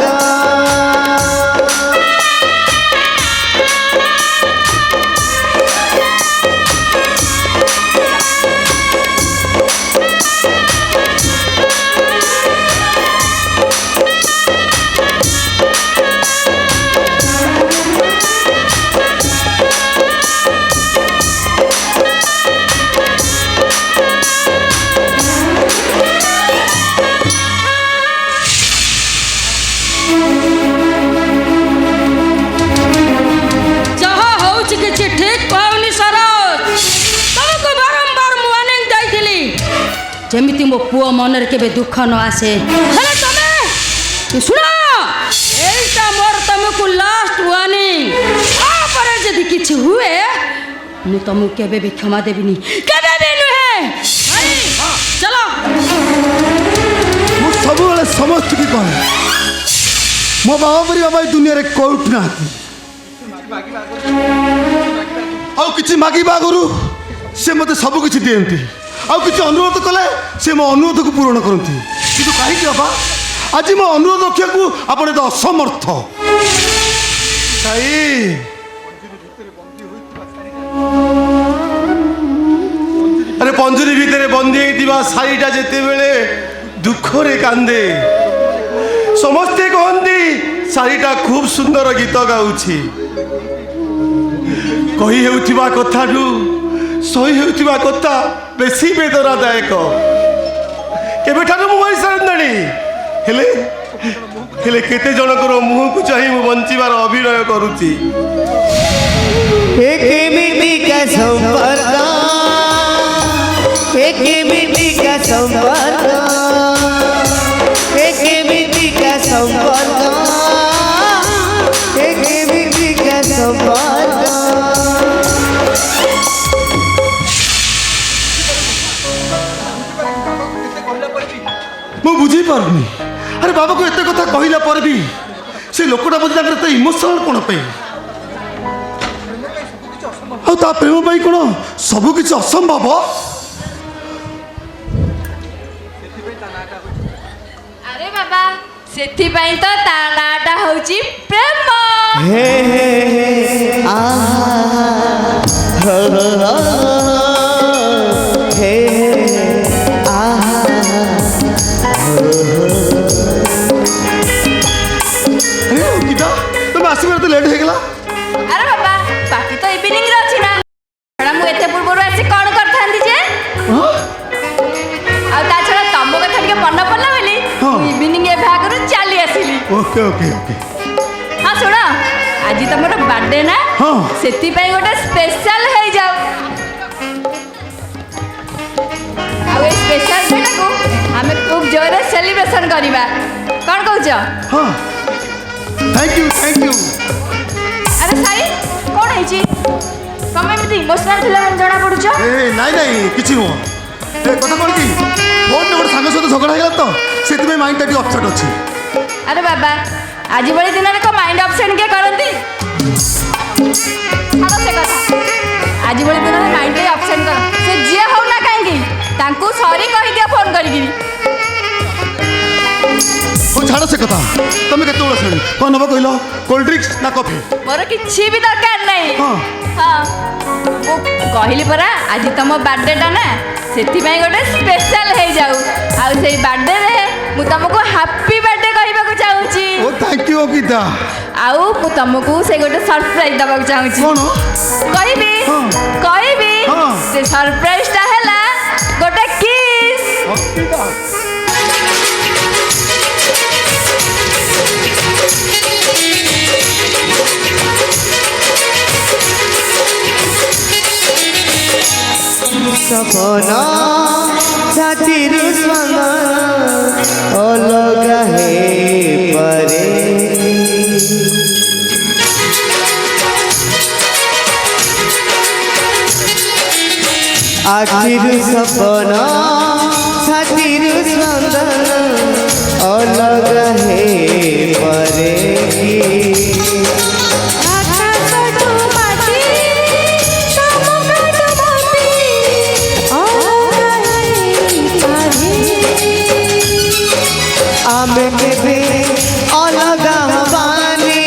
ଯେମିତି ମୋ ପୁଅ ମନରେ କେବେ ଦୁଃଖ ନ ଆସେ। ହେଲେ ତମେ ଶୁଣ, ଏଇଟା ମୋର ତମକୁ ଲାଷ୍ଟ ୱାର୍ଣ୍ଣିଂ। ତାପରେ ଯଦି କିଛି ହୁଏ ମୁଁ ତମକୁ କେବେ ବି କ୍ଷମା ଦେବିନି, କେବେ ବି ନୁହେଁ। ଚାଲ।
ମୁଁ ସବୁବେଳେ ସମସ୍ତଙ୍କୁ କହେ, ମୋ ବାବା ପରି ବାବା ଏ ଦୁନିଆରେ କୋଉଠି ନାହାନ୍ତି। ଆଉ କିଛି ମାଗିବା ଆଗରୁ ସେ ମୋତେ ସବୁ କିଛି ଦିଅନ୍ତି, ଆଉ କିଛି ଅନୁରୋଧ କଲେ ସେ ମୋ ଅନୁରୋଧକୁ ପୂରଣ କରନ୍ତି। କିନ୍ତୁ କାହିଁକି ବାବା ଆଜି ମୋ ଅନୁରୋଧ ରଖିବାକୁ ଆପଣ ଏତେ ଅସମର୍ଥ? ସାଇ, ଆରେ ପଞ୍ଜୁରୀ ଭିତରେ ବନ୍ଦୀ ହେଇଥିବା ସାଇଟା ଯେତେବେଳେ ଦୁଃଖରେ କାନ୍ଦେ, ସମସ୍ତେ କହନ୍ତି ସାଇଟା ଖୁବ୍ ସୁନ୍ଦର ଗୀତ ଗାଉଛି। କହି ହେଉଥିବା କଥାଠୁ ସହି ହେଉଥିବା କଥା ବେଶୀ ବେଦନାଦାୟକ। କେବେଠାରୁ ମୁଁ ବହିସାରିଣି, ହେଲେ ହେଲେ କେତେ ଜଣଙ୍କର ମୁହଁକୁ ଚାହିଁ ମୁଁ ବଞ୍ଚିବାର ଅଭିନୟ କରୁଛି।
एक मिट्टी का संपर्क, एक मिट्टी का संपर्क, एक मिट्टी का संपर्क, एक मिट्टी का संपर्क।
ମୁଁ ବୁଝିପାରୁନି, ଆରେ ବାବାକୁ ଏତେ କଥା କହିଲା ପରେ ବି ସେ ଲୋକଟା ବୋଧେ ତାଙ୍କର ଏତେ ଇମୋସନାଲ କ'ଣ ପାଇଁ? ଆଉ ତା ପ୍ରେମ ପାଇଁ କ'ଣ ସବୁ କିଛି ଅସମ୍ଭବ?
ଆରେ ବାବା, ସେଥିପାଇଁ ତ ତା ନାଁଟା ହଉଛି ପ୍ରେମ।
हे हे हे आ हो हो हे आ
ଗୀତା, ତମେ ଆସିବାର ତ ଲେଟ୍ ହେଇଗଲା।
ଆରେ ବାବା, ପାର୍ଟି ତ ଇଭିନିଂରେ ଅଛି ନା। ଛଡ଼ା ମୁଁ ଏତେ ପୂର୍ବରୁ ଆସି କ'ଣ କରିଥାନ୍ତି ଯେ? ଆଉ ତା ଛଡ଼ା ତମ କଥା ଟିକେ ମନେ ପଡ଼ିଲା ବୋଲି
ହଁ।
ମୁଁ ଇଭିନିଂ ଏବେ ଆଗରୁ ଚାଲି ଆସିଲି।
Okay okay okay.
ହଁ ଶୁଣ, ଆଜି ତମର ବାର୍ଥଡେ ନା
ହଁ।
ସେଥିପାଇଁ ଗୋଟେ ସ୍ପେଶାଲ ହେଇଯାଉ। ଆଉ ଏଇ ସ୍ପେଶାଲ ଡେଟାକୁ ଆମେ ଖୁବ୍ ଜୋରରେ ସେଲିବ୍ରେସନ କରିବା। କ'ଣ କହୁଛ?
ହଁ ଥ୍ୟାଙ୍କ ୟୁ।
ଆରେ ସାଇ କ'ଣ ହେଇଛି? ତମେ ଏମିତି ଇମୋସନାଲ ଥିଲା ମାନେ ଜଣା ପଡୁଛ।
ନାଇଁ କିଛି ନୁହଁ। ଏ କଥା କ'ଣ କି ଫୋନ୍ରେ ଗୋଟେ ସାଙ୍ଗ ସହିତ ଝଗଡ଼ା ହେଇଗଲା ତ ସେଥିପାଇଁ ମାଇଣ୍ଡଟା ଟିକେ ଅପସେଟ୍ ଅଛି।
ଆରେ ବାବା ଆଜି ଭଳି ଦିନରେ କ'ଣ ମାଇଣ୍ଡ ଅପସେଟ୍ କିଏ କରନ୍ତି? ଛାଡ଼ ସେ କଥା। ଆଜି ଭଳି ଦିନରେ ମାଇଣ୍ଡ ଟିକେ ଅପସେଟ୍ କର। ସେ ଯିଏ ହଉ ନା କାହିଁକି ତାଙ୍କୁ ସରି କହିଦିଅ ଫୋନ୍ କରିକିରି।
ହଉ ଛାଡ଼ ସେ କଥା। ତମେ କେତେବେଳେ ଆସିଲଣି? କ'ଣ ନେବ କହିଲ? କୋଲ୍ଡ ଡ୍ରିଙ୍କସ୍ ନା କଫି?
ମୋର କିଛି ବି ଦରକାର ନାହିଁ।
ହଁ।
ହଁ ମୁଁ କହିଲି ପରା ଆଜି ତମ ବାର୍ଥଡେଟା ନା ସେଥିପାଇଁ ଗୋଟେ ସ୍ପେଶାଲ ହେଇଯାଉ। ଆଉ ସେଇ ବାର୍ଥଡେରେ ମୁଁ ତମକୁ ହାପି ବାର୍ଥଡେ କହିବାକୁ ଚାହୁଁଛି।
ଓ ଥ୍ୟାଙ୍କ ୟୁ ଅଙ୍କିତା।
ଆଉ ମୁଁ ତମକୁ ସେ ଗୋଟେ ସରପ୍ରାଇଜ ଦେବାକୁ ଚାହୁଁଛି।
କ'ଣ?
କହିବି
ହଁ।
କହିବି
ହଁ।
ସେ ସରପ୍ରାଇଜଟା ହେଲା ଗୋଟେ କିସ୍।
ଅଙ୍କିତା
सपना साथीर संग अलग है परे आखिर सपना साथीर संग अलग है परे आमे केबे अलगा हवानी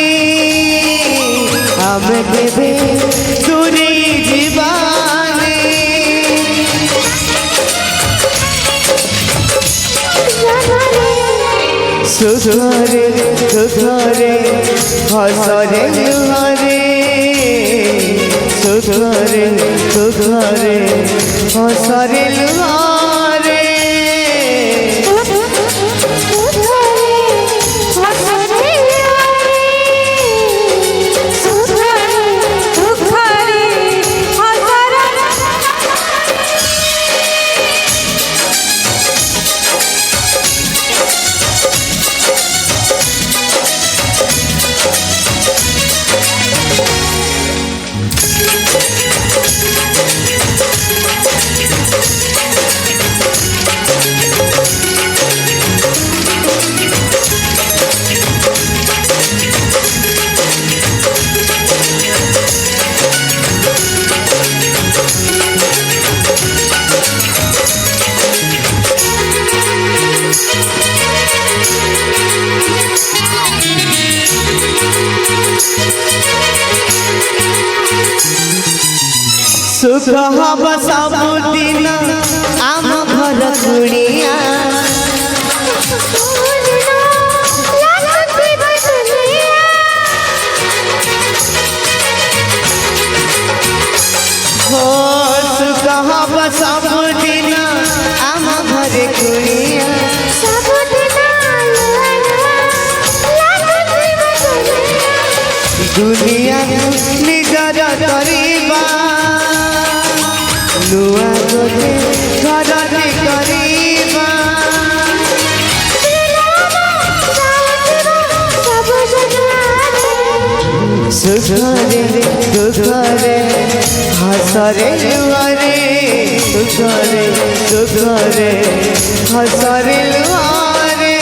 आमे केबे दूरी जीवानी सुखरे सुखरे हसरे हरे सुखरे सुखरे हसरे हरे सुख हब सबुदिन आम घर कुड़िया हो सुख हब सबुदिन आम घर कुड़िया दुनिया निजर करिबा नुआ गोटे घरटी करिबा सुखरे दुखरे हसरे लुआरे सुखरे दुखरे हसरे लुआरे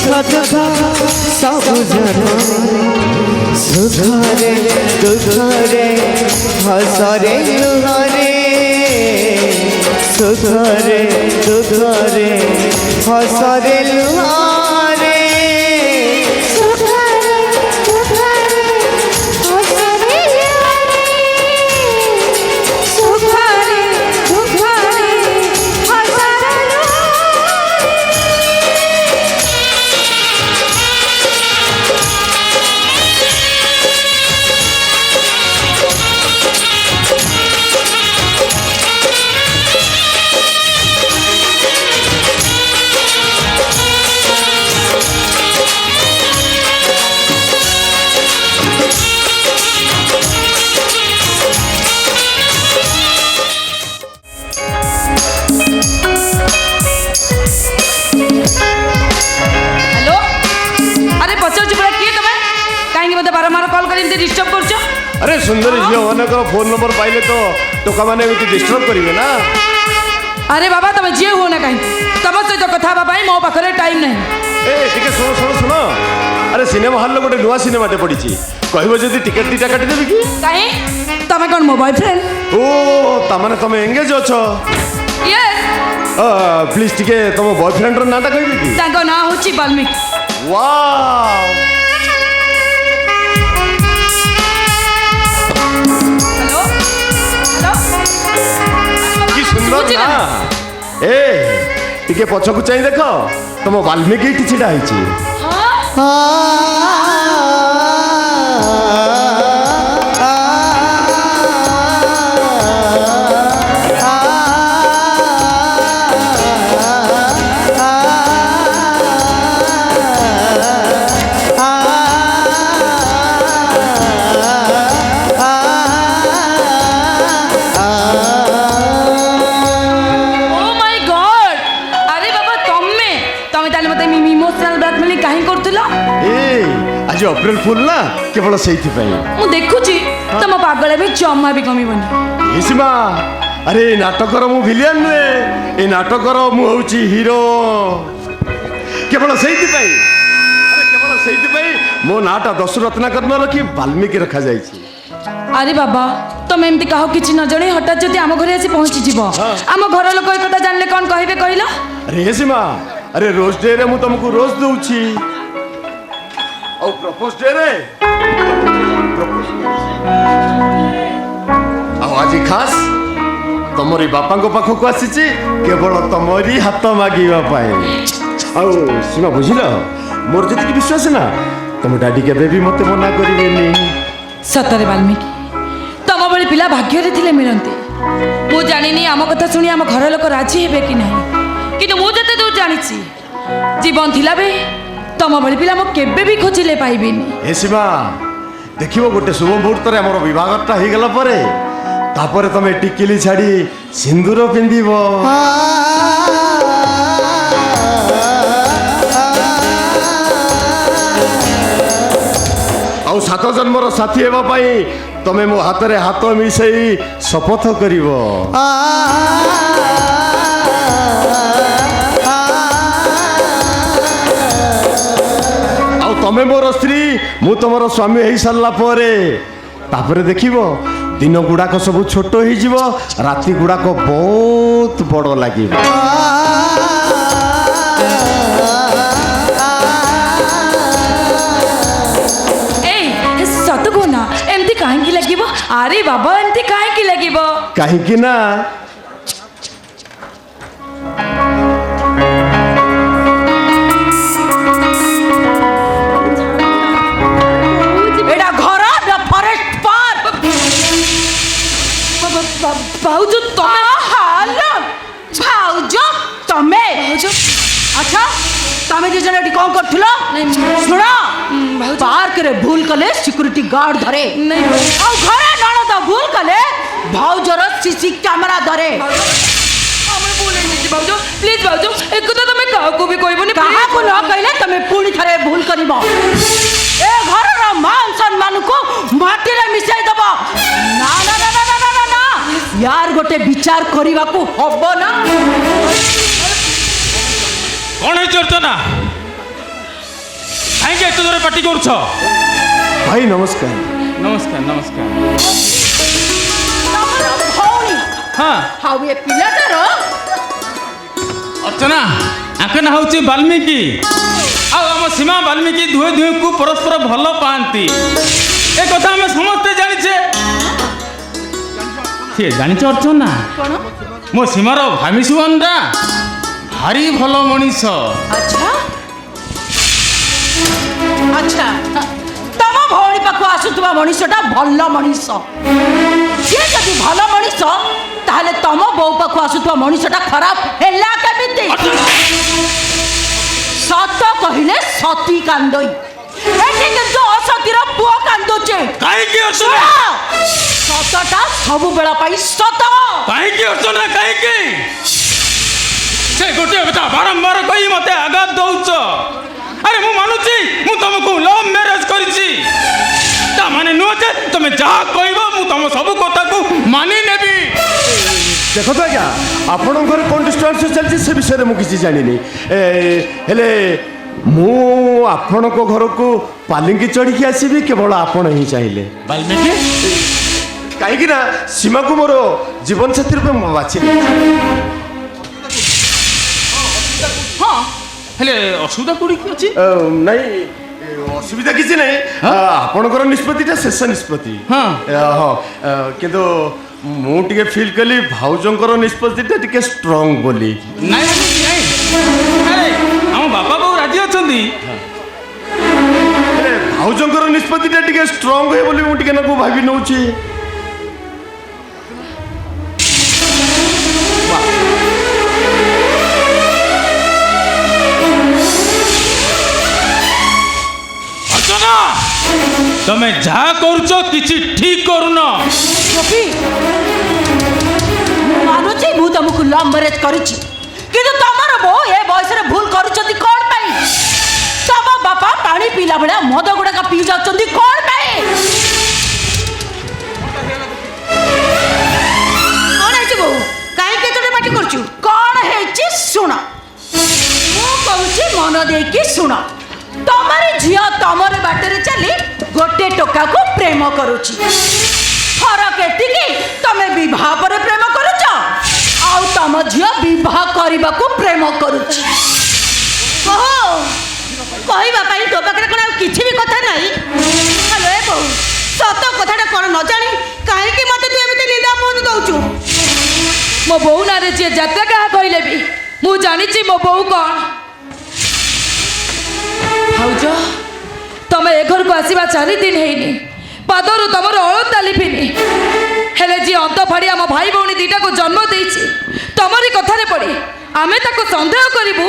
দুঃখ সবু জানো সুখরে দুঃখরে হসরে লুহরে সুখরে দুঃখরে হসরে লুহরে
हेलो अरे पचार पड़ा किए तुम कहीं मत बारंबार कॉल कर डिस्टर्ब कर
अरे सुंदरी झील मान फोन नंबर पाइले तो टोका मैंने डिस्टर्ब करेंगे ना।
अरे बाबा तुम जी हो ना कहीं तुम सहित कथा पाई मो पाखे टाइम नहीं
ए टिके सुनो सुनो सुनो अरे सिनेमा हॉल गोटे नुआ सिनेमाटे पड़ी कहब जदि टिकेट दीटा काटिदेवि कि
कहीं तुम कौन मो बॉयफ्रेंड
ओ तामाने तुम एंगेज अच्छो
यस
प्लीज टिके तुम बॉयफ्रेंड रो नाटा कहबी कि
ताको ना होची वाल्मीकि
वाओ
हेलो हेलो
कि सुंदर ना ए टिके पछकु चाहि देख तुम वाल्मीकि टी छिड़ा हिची आज अप्रैल फुल ना केवल से
मु देखुची तुम पागल भी जमा भी कमीबनी
सीमा अरे नाटकर मु विलियन रे ए नाटकर मु होची हीरो केवल से अरे केवल से मो नाटा 10 रत्नाकर न रखी वाल्मीकि रखा जाई छी।
अरे बाबा तुम एमती कहो किछि न जणे हठात जदि आम घरे आसी पहुंची जीवो आम घर लोक ए कथा जानले कोन कहिबे कहिला
अरे सीमा अरे रोज डे रे मु तुमको रोज दउची और प्रपोज डे रे आज खास तमरी बापा पाखक आसी केवल तमरी हाथ मागिबा पाए सीमा बुझिल मोर जी विश्वास ना तुम डैडी के भी मत मना करेनि
सतरे वाल्मीकि तुम बड़ी पिला भाग्य रे मिलती मु जानी आम कथा शुणी आम घर लोक राजी हेबे कि नहीं कि मुझे दूर जानी जीवन थिला बे तुम बड़ी पिला मो केबे भी खोजिले पाइबिनी
ए सीमा देखिबो गोटे शुभ मुहूर्त रे हमर विवाहटा हो गला परे तापरे तमे टिकिली छाड़ी सिंदूर पिंदिबो आउ 7 जन्मर साथी हेबा पाई तमे मो हाथ रे हाथ मिसई शपथ करिवो तमे मोर स्त्री मु तुमर स्वामी हो सारा पर देखिबो दिन गुड़ाक सब छोट हो राति गुड़ाक बहुत बड़ लगे
सत को ना एमती कहीं लगे अरे बाबा एमती कहीं लगे
कहीं ना
भाउज तमे अच्छा तमे जे जने कौन करथुलो सुनो पार्क रे भूल कले सिक्योरिटी गार्ड धरे नहीं आ घरे नणद भूल कले भाउजर सीसी कैमरा धरे हमरे भूल नहीं भाउज प्लीज भाउज एक तो तमे काहा को भी कहबोनी काहा को न कहले तमे पूरी थरे भूल करिवो ए घर रो मान सम्मान को माटी रे मिसाई दबो ना ना ना ना ना ना ना यार गोटे विचार करिवा को हबो ना
कौन है चर्चा ना
କାହିଁକି ଏତେ ଜୋରେ ପାଟି କରୁଛ?
ଭାଇ ନମସ୍କାର।
ନମସ୍କାର ନମସ୍କାର।
ତମର ଭଉଣୀ
ହଁ
ଆଉ ଏ ପିଲାଟାର
ଅର୍ଚ୍ଚନା ଆଙ୍କ ନାଁ ହେଉଛି ବାଲ୍ମୀକି ଆଉ ଆମ ସୀମା ବାଲ୍ମୀକି ଦୁହେଁ ଦୁହେଁକୁ ପରସ୍ପର ଭଲ ପାଆନ୍ତି। ଏ କଥା ଆମେ ସମସ୍ତେ ଜାଣିଛେ। କିଏ ଜାଣିଛ ଅର୍ଚ୍ଚନା?
କଣ?
ମୋ ସୀମାର ଭାମୀ ସୁବର୍ଣ୍ଣା ଭାରି ଭଲ ମଣିଷ।
ଆଚ୍ଛା ଆଚ୍ଛା ତମ ଭଉଣୀ ପାଖକୁ ଆସୁଥିବା ମଣିଷଟା ଭଲ ମଣିଷ। ସିଏ ଯଦି ଭଲ ମଣିଷ ତାହେଲେ ତମ ବୋଉ ପାଖକୁ ଆସୁଥିବା ମଣିଷଟା ଖରାପ ହେଲା କେମିତି? ସତ କହିଲେ ସତୀ କାନ୍ଦଇ। ଏଠି କିନ୍ତୁ ଅସତୀର ପୁଅ କାନ୍ଦୁଛି।
କାହିଁକି ଅର୍ଚ୍ଚନା?
ସତଟା ସବୁବେଳ ପାଇଁ ସତ।
କାହିଁକି ଅର୍ଚ୍ଚନା କାହିଁକି? ସେ ଗୋଟିଏ କଥା ବାରମ୍ବାର କହି ମତେ ଆଘାତ ଦଉଛ। ଆରେ ମୁଁ ମାନୁଛି ମୁଁ ତମକୁ ଲଭ୍ ମ୍ୟାରେଜ କରିଛି। ତା ମାନେ ନୁହଁ ଯେ ତମେ ଯାହା କହିବ ମୁଁ ତମ ସବୁ କଥାକୁ ମାନି ନେବି।
ଦେଖନ୍ତୁ ଆଜ୍ଞା ଆପଣଙ୍କର କ'ଣ ଡିଷ୍ଟର୍ବାନ୍ସ ଚାଲିଛି ସେ ବିଷୟରେ ମୁଁ କିଛି ଜାଣିନି। ହେଲେ ମୁଁ ଆପଣଙ୍କ ଘରକୁ ପାଲିଙ୍କି ଚଢ଼ିକି ଆସିବି କେବଳ ଆପଣ ହିଁ ଚାହିଁଲେ।
ବାଲ୍ମୀକି
କାହିଁକି ନା ସୀମାକୁ ମୋର ଜୀବନ ସାଥୀ ରୂପେ ମୁଁ ବାଛିଲି।
ହଁ ହେଲେ ଅସୁବିଧା କୋଉଠି ଅଛି?
ନାଇଁ ଅସୁବିଧା କିଛି ନାହିଁ। ଆପଣଙ୍କର ନିଷ୍ପତ୍ତିଟା ଶେଷ ନିଷ୍ପତ୍ତି।
ହଁ।
ହଁ କିନ୍ତୁ ମୁଁ ଟିକେ ଫିଲ୍ କଲି ଭାଉଜଙ୍କର ନିଷ୍ପତ୍ତିଟା ଟିକେ ଷ୍ଟ୍ରଙ୍ଗ ବୋଲି।
ନାଇଁ ନାଇଁ ଆରେ ଆମ ବାପା ବୋଉ ରାଜି ଅଛନ୍ତି।
ହେଲେ ଭାଉଜଙ୍କର ନିଷ୍ପତ୍ତିଟା ଟିକେ ଷ୍ଟ୍ରଙ୍ଗ ହୁଏ ବୋଲି ମୁଁ ଟିକେ ନାକୁ ଭାବି ନେଉଛି।
ଅର୍ଚ୍ଚନା ତମେ ଯାହା କରୁଛ କିଛି ଠିକ କରୁନ।
ଗୋପୀ ମୁଁ ମାନୁଛି ମୁଁ ତମକୁ ଲଭ୍ ମ୍ୟାରେଜ କରିଛି କିନ୍ତୁ ତମର ବୋଉ ଏ ବୟସରେ ଭୁଲ କରୁଛନ୍ତି କ'ଣ ପାଇଁ? ତମ ବାପା ପାଣି ପିଇଲା ଭଳିଆ ମଦ ଗୁଡାକ ପିଇ ଯାଉଛନ୍ତି କ'ଣ ପାଇଁ?
କ'ଣ ହେଇଛି ବୋଉ? କାହିଁକି ଏତେ ପାଟି କରୁଛୁ?
କ'ଣ ହେଇଛି ଶୁଣ। ମୁଁ କହୁଛି ମନ ଦେଇକି ଶୁଣ। ତମର ଝିଅ ତମର ବାଟରେ ଚାଲି ଗୋଟେ ଟୋକାକୁ ପ୍ରେମ କରୁଛି। ଫରକ ଏତିକି ତମେ ବିବାହ ପରେ ପ୍ରେମ କରୁଛ ଆଉ ତମ ଝିଅ ବିବାହ କରିବାକୁ ପ୍ରେମ କରୁଛି।
ବୋଉ କହିବା ପାଇଁ ତୋ ପାଖରେ କ'ଣ ଆଉ କିଛି ବି କଥା ନାହିଁ? ହ୍ୟାଲୋ ଏ ବୋଉ ସତ କଥାଟା କ'ଣ ନ ଜାଣି କାହିଁକି ମୋତେ ତୁ ଏମିତି ନିନ୍ଦା ପହଞ୍ଚ ଦଉଛୁ?
ମୋ ବୋଉ ନାଁରେ ଯିଏ ଯେତେ କାହା କହିଲେ ବି ମୁଁ ଜାଣିଛି ମୋ ବୋଉ କ'ଣ। ଭାଉଜ ତମେ ଏ ଘରକୁ ଆସିବା 4 ଦିନ ହେଇନି। ପାଦରୁ ତମର ଅଳତା ଲିଭିନି। ହେଲେ ଯିଏ ଅନ୍ତ ଫାଡ଼ି ଆମ ଭାଇ ଭଉଣୀ ଦିଟାକୁ ଜନ୍ମ ଦେଇଛି ତମରି କଥାରେ ପଡ଼ି ଆମେ ତାକୁ ସନ୍ଦେହ କରିବୁ।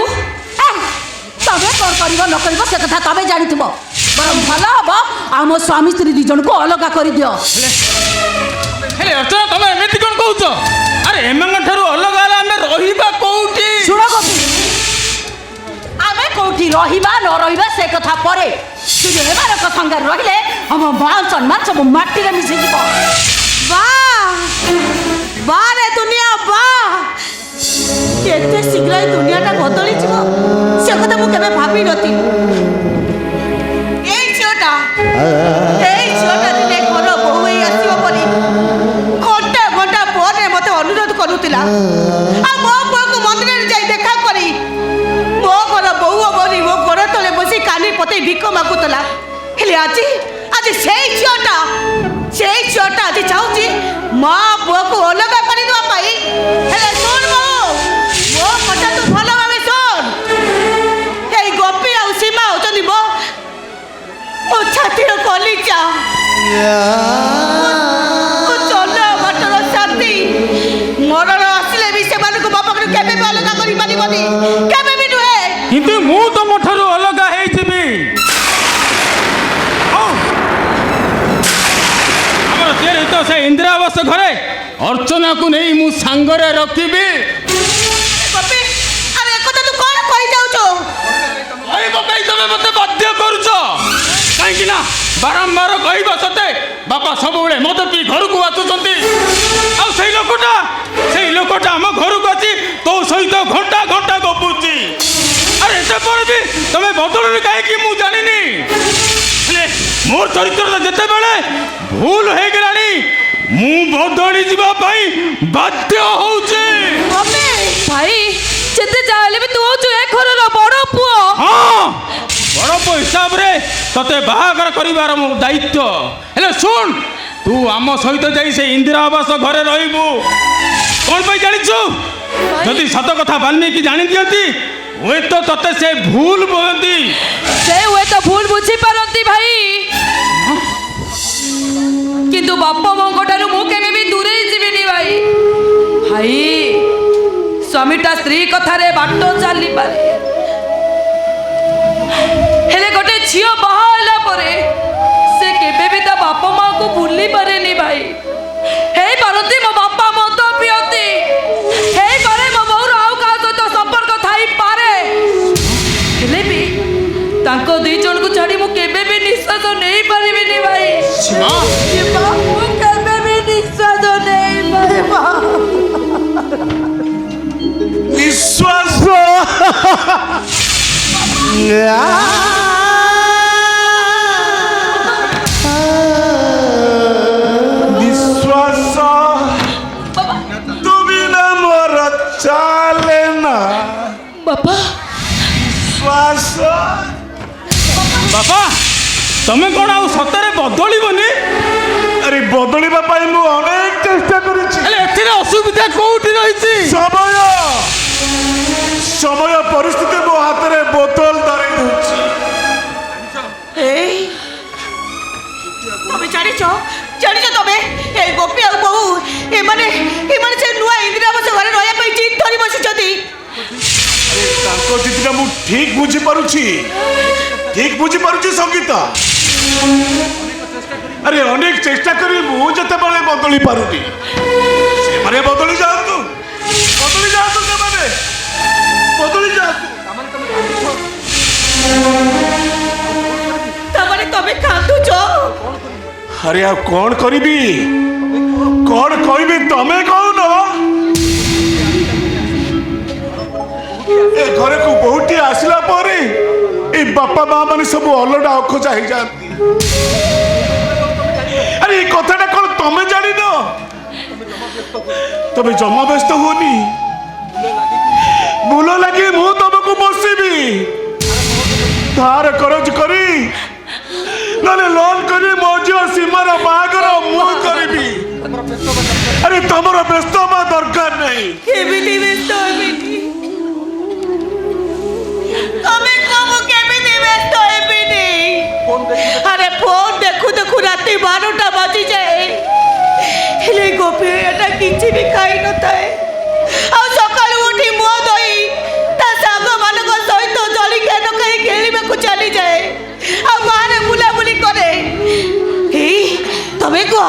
ତମେ କ'ଣ କରିବ ନ କରିବ ସେ କଥା ତମେ ଜାଣିଥିବ। ବରଂ ଭଲ ହବ ଆମ ସ୍ୱାମୀ ସ୍ତ୍ରୀ 2 ଜଣଙ୍କୁ ଅଲଗା କରିଦିଅ।
ହେଲେ ଅର୍ଚ୍ଚନା ତମେ ଏମିତି କ'ଣ କହୁଛ? ଆରେ ଏମାନଙ୍କ ଠାରୁ ଅଲଗା ହେଲେ ଆମେ ରହିବା କୋଉଠି?
ଶୁଣ ଗୋପୀ ଆମେ କୋଉଠି ରହିବା ନ ରହିବା ସେ କଥା ପରେ କିନ୍ତୁ ଏମାନଙ୍କ ସାଙ୍ଗରେ ରହିଲେ ଆମ ମାନ ସମ୍ମାନ ସବୁ ମାଟିରେ ମିଶିଯିବ।
ବାଃ ରେ ଦୁନିଆ ବାଃ। କେତେ ଶୀଘ୍ର ଏ ଦୁନିଆଟା ବଦଳିଯିବ ସେ କଥା ମୁଁ କେବେ ଭାବିନଥିଲି। ଏଇ ଝିଅଟା ଦିନେ ଘର ବୋହୂ ହେଇ ଆସିବ ବୋଲି ଘଣ୍ଟା ଘଣ୍ଟା ପରେ ମୋତେ ଅନୁରୋଧ କରୁଥିଲା। ଆଉ ମୋ ପୁଅକୁ ମନ୍ଦିରରେ ଯାଇ ଦେଖା କରି ମୋ ଘର ବୋହୂ ବୋଲି ମୋ ଗୋଡ଼ ତଳେ ବସି କାନି ପତେଇ ଭିକ ମାଗୁଥିଲା। ହେଲେ ଆଜି ସେଇ ଝିଅଟା ଆଜି ଚାହୁଁଛି ମା ପୁଅକୁ ଅଲଗା କରିଦେବା ପାଇଁ। ହେଲେ ଶୁଣ ବୋଉ ମୋ କଥା ତୁ ଭଲ ଭାବେ ଶୁଣ। ଏଇ ଗୋପୀ ଆଉ ସୀମା ହଉଛନ୍ତି ମୋ ଛାତିର କଲିଜା। ଚଲ ବାଟର ସାଥୀ। ମରଣ ଆସିଲେ ବି ସେମାନଙ୍କୁ ମୋ ପାଖରୁ କେବେ ବି ଅଲଗା କରିପାରିବନି। କେବେ ବି ନୁହେଁ।
କିନ୍ତୁ ମୁଁ ତମ ଠାରୁ ଅଲଗା ହେଇଯିବି। ଆମର ତିଆରି ତ ସେ ଇନ୍ଦିରା ଆବାସ ଘରେ ଅର୍ଚ୍ଚନାକୁ ନେଇ ମୁଁ ସାଙ୍ଗରେ ରଖିବି।
ଗୋପୀ ଆରେ ଏକଥା ତୁ କ'ଣ କହିଯାଉଛୁ?
ତମେ ମତେ ବାଧ୍ୟ କରୁଛ କାହିଁକି ନା ବାରମ୍ବାର କହିବା ସତ୍ତ୍ୱେ ବାପା ସବୁବେଳେ ମଦ ପିଇ ଘରକୁ ଆସୁଛନ୍ତି। ଆଉ ସେଇ ଲୋକଟା ଆମ ଘରକୁ ଆସି ତୋ ସହିତ ଘଣ୍ଟା ଘଣ୍ଟା ଗପୁଛି। ଆରେ ଏତେ ପରେ ବି ତମେ ବଦଳୁନି କାହିଁକି ମୁଁ ଜାଣିନି। मोर चरित्र जितेबले भूल हो गलानी मु बदली जीवा पाई बाध्य होउचे।
भाई जेते जाले भी तू होचु ए घरर बड़ पुओ।
हाँ बड़ पुओ हिसाब रे तते बाहागर करिवार मो दायित्व। हेले सुन तू आम सहित जाई से इंदिरा आवास घरे रहिबू। कौन पाई जानिछु जदि सत कथा वाल्मीकि जानि दियंती हुए तो तते से भूल बोलती
से हुए तो भूल बुझी पारती भाई किंतु बापा मोको ठारू मु केबे भी दूरे जीविनी भाई। भाई स्वामीटा स्त्री कथारे बाटो चली पारे हेले गोटे झियो बाहाला परे से केबे भी ता बापा मां को भूली पारेनी भाई। हे पारती मो बापा मो तो प्रियती हे पारे मो बहुर आउ का तो संपर्क थाई पारे हेले भी तांको दुई जन को छाड़ी मु केबे भी निश्वास नहीं पारिबिनी भाई। ये बापू केबे भी निश्वास नहीं पारिबा।
विश्वास विश्वास তুমি না মোর চালে না
बापा
श्वास
बापा तमे कौन आउ सतरे बदलिबनी।
अरे बदलिबा पाई मु अनेक चेष्टा करिछि
हेले एथिरे असुविधा कोउठी रहिछि।
समय समय परिस्थिति मो हातरे बोतल धरि दउछि।
तमे जानिଛ तमे ए गोपी आ बहु ए माने से नुआ इंदिरा आवास घरे रहया पई जिद धरि बसिछथि।
तांको जितना मु ठीक बुझी पारुछि संगीता। अरे अनेक चेष्टा करी मु जते बळे बदली पारुनी से माने बदली जातु से माने बदली जातु
तमने तमे कांदुछ।
अरे आ कौन करिबी कौन कहबी तमे कहू न। ए घरे को बहुटी आसिला परे ए बापा माँ माने सब अलडा अखोजा हो जाती। अरे ये कथाटा कौन तमे जानी न तमे जमा व्यस्त होनी भूल लगे मु तुमको बसबी धार करज करी नले लोन करी मौजो सीमार बागर मु करबी। अरे तमरो व्यस्त बा दरकार नहीं
केबिति व्यस्त होबिनी तमे कम केबिति व्यस्त होबिनी। अरे फोन देखु देखु राती 12टा बजी जाए हेले गोपी एटा किछि भी खाई न थाए आ सकाळ उठी मुह धोई ता साग मानक सहित जली के न खाई खेलिबा को चली जाए आ मारे बुला बुली करे। हे तमे को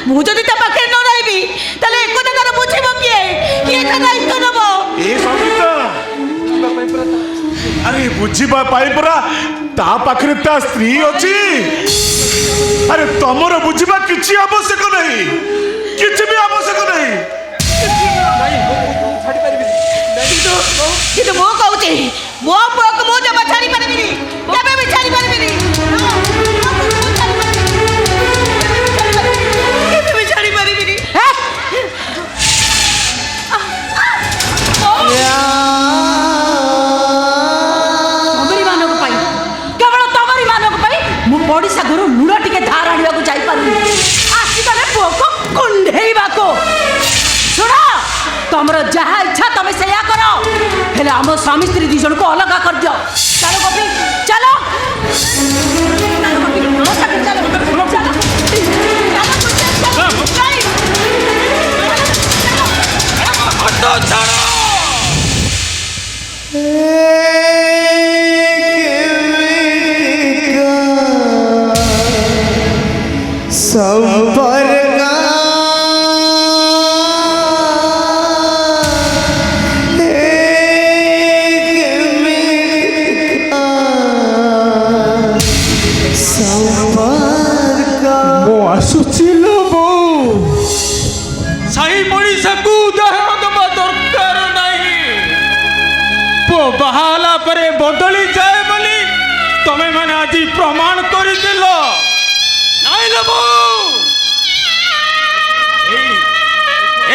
मु जदी ता पाखे न रहबी तले एको टाका बुझिबो किए का दायित्व नबो।
ए संगीता अरे बुझीबा पाई परा ता पाखरे ता स्त्री अछि। अरे तमरो बुझीबा किछि आवश्यक नहीं किछि भी आवश्यक नहीं।
କିନ୍ତୁ ମୁଁ କହୁଛି ମୋ ପୁଅକୁ ମୁଁ ଜମା ଛାଡ଼ି ପାରିବିନି କେବେ ବି ଛାଡ଼ି ପାରିବିନି କେବେ ବି ଛାଡ଼ି ପାରିବିନି।
ତମରି ମାନଙ୍କ ପାଇଁ କେବଳ ତମରି ମାନଙ୍କ ପାଇଁ ମୁଁ ପଡ଼ିଶା ଘରୁ ଲୁଣ ଟିକେ ଧାର ଆଣିବାକୁ ଯାଇପାରୁନି ଆସିଗଲେ ପୁଅକୁ କୁଣ୍ଢେଇବାକୁ। ଶୁଣ ତମର ଯାହା ଇଚ୍ଛା ତମେ ସେଇଆ କର ହେଲେ ଆମ ସ୍ୱାମୀ ସ୍ତ୍ରୀ ଦି ଜଣକୁ ଅଲଗା କରିଦିଅ। ଚାଲ ଗୋପୀ ଚାଲ
बाहाला परे बदली जाए बोली तमे माने आज प्रमाण कर दिल। ନାଇଁଲୋ ବୋଉ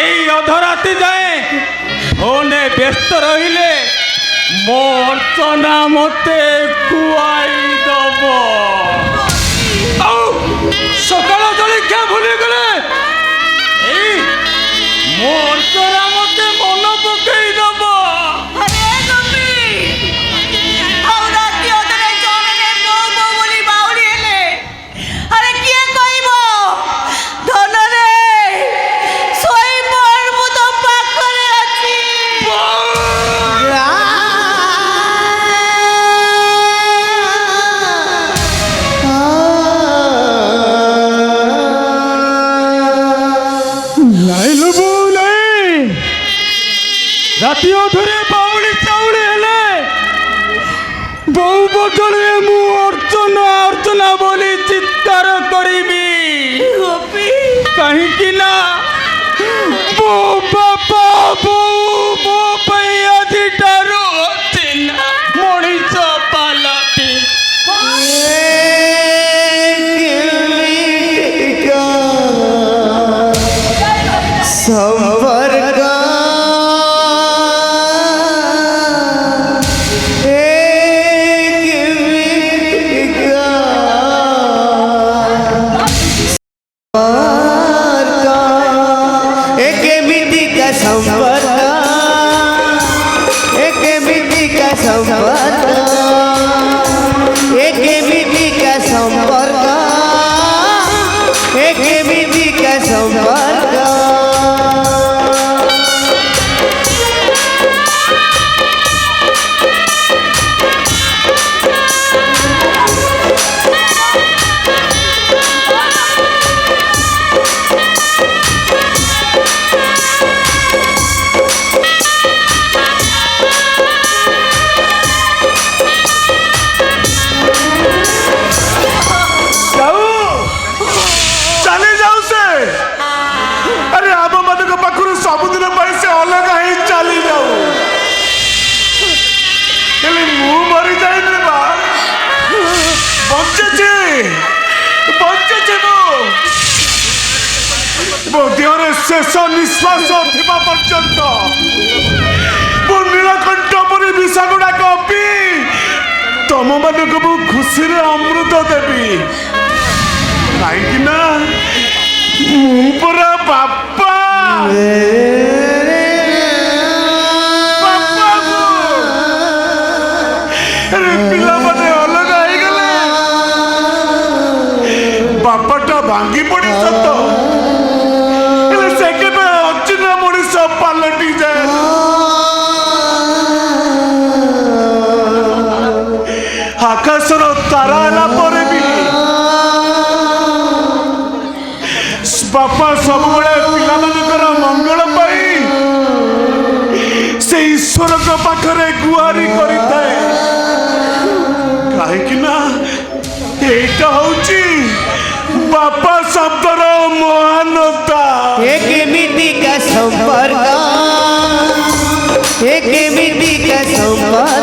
এই অধরাতে যায় ফোনে ব্যস্ত রহিলে ମୋ ଅର୍ଚ୍ଚନା ମତେ ଖୁଆଇ ଦବ ଆଉ ସକାଳ ଜଳଖିଆ ଭୁଲିଗଲେ ଏଇ ମୋ ଅର୍ଚ୍ଚନା ମତେ ମନ ପକେଇ ଦବ
আরে গোপী আউ রাতি অধরে জলে বউ বউ বলি বাউরি এলে আরে কিয়ে কইব ধন রে সই পড়বো তো পাখরে আছি
ନାଇଲୋ ବୋଉ ନାଇଁ ରାତି ଅଧରେ ବାଉଳି ଚାଉଳି ହେଲେ ବୋଉ ବଦଳରେ ମୁଁ ଅର୍ଚ୍ଚନା ଅର୍ଚ୍ଚନା ବୋଲି ଚିତ୍କାର କରିବି
গোপী
କାହିଁକି ନା ମୋ ବାପା ବୋଉ ମୋ ପାଇଁ ଆଜିଠାରୁ ଅଚିହ୍ନା ମଣିଷ ପାଲଟି
संवर्ग एक मिति का संवर्ग एक मिति का संवर्ग एक मिति का संवर्ग एक मिति का संवर्ग
ଚାଲି ଯାଉ ସେ ଆରେ ଆମ ମାନଙ୍କ ପାଖରୁ ସବୁଦିନ ପାଇଁ ସେ ଅଲଗା ହେଇ ଚାଲି ଯାଉ ହେଲେ ମୁଁ ମରିଯାଇନି ମା ବଞ୍ଚିଛି ବଞ୍ଚିଛି ମୋ ଦେହରେ ଶେଷ ନିଶ୍ୱାସ ଥିବା ପର୍ଯ୍ୟନ୍ତ ମୁଁ ନୀଳକଣ୍ଠ ପରି ବିଷ ଗୁଡାକ ପିଇ ତମ ମାନଙ୍କୁ ମୁଁ ଖୁସିରେ ଅମୃତ ଦେବି କାହିଁକି ନା ମୁଁ ପରା ବାପା ପିଲାମାନେ ଅଲଗା ହେଇଗଲେ ବାପାଟା ଭାଙ୍ଗି ପଡି ସତ ହେଲେ ସେ କେବେ ଅଚିହ୍ନା ମଣିଷ ପାଲଟି ଯାଏ ଆକାଶର ତାରା ହେଲା ପରେ ବି ବାପା ସବୁବେଳେ ପିଲାମାନଙ୍କର ମଙ୍ଗଳ ପାଇଁ ସେ ଈଶ୍ୱରଙ୍କ ପାଖରେ ଗୁହାରି କରିଥାଏ କାହିଁକି ନା ଏଇଟା ହଉଛି ବାପା ଶବ୍ଦର ମହାନତା
एक मिति का संपर्क एक मिति का संपर्क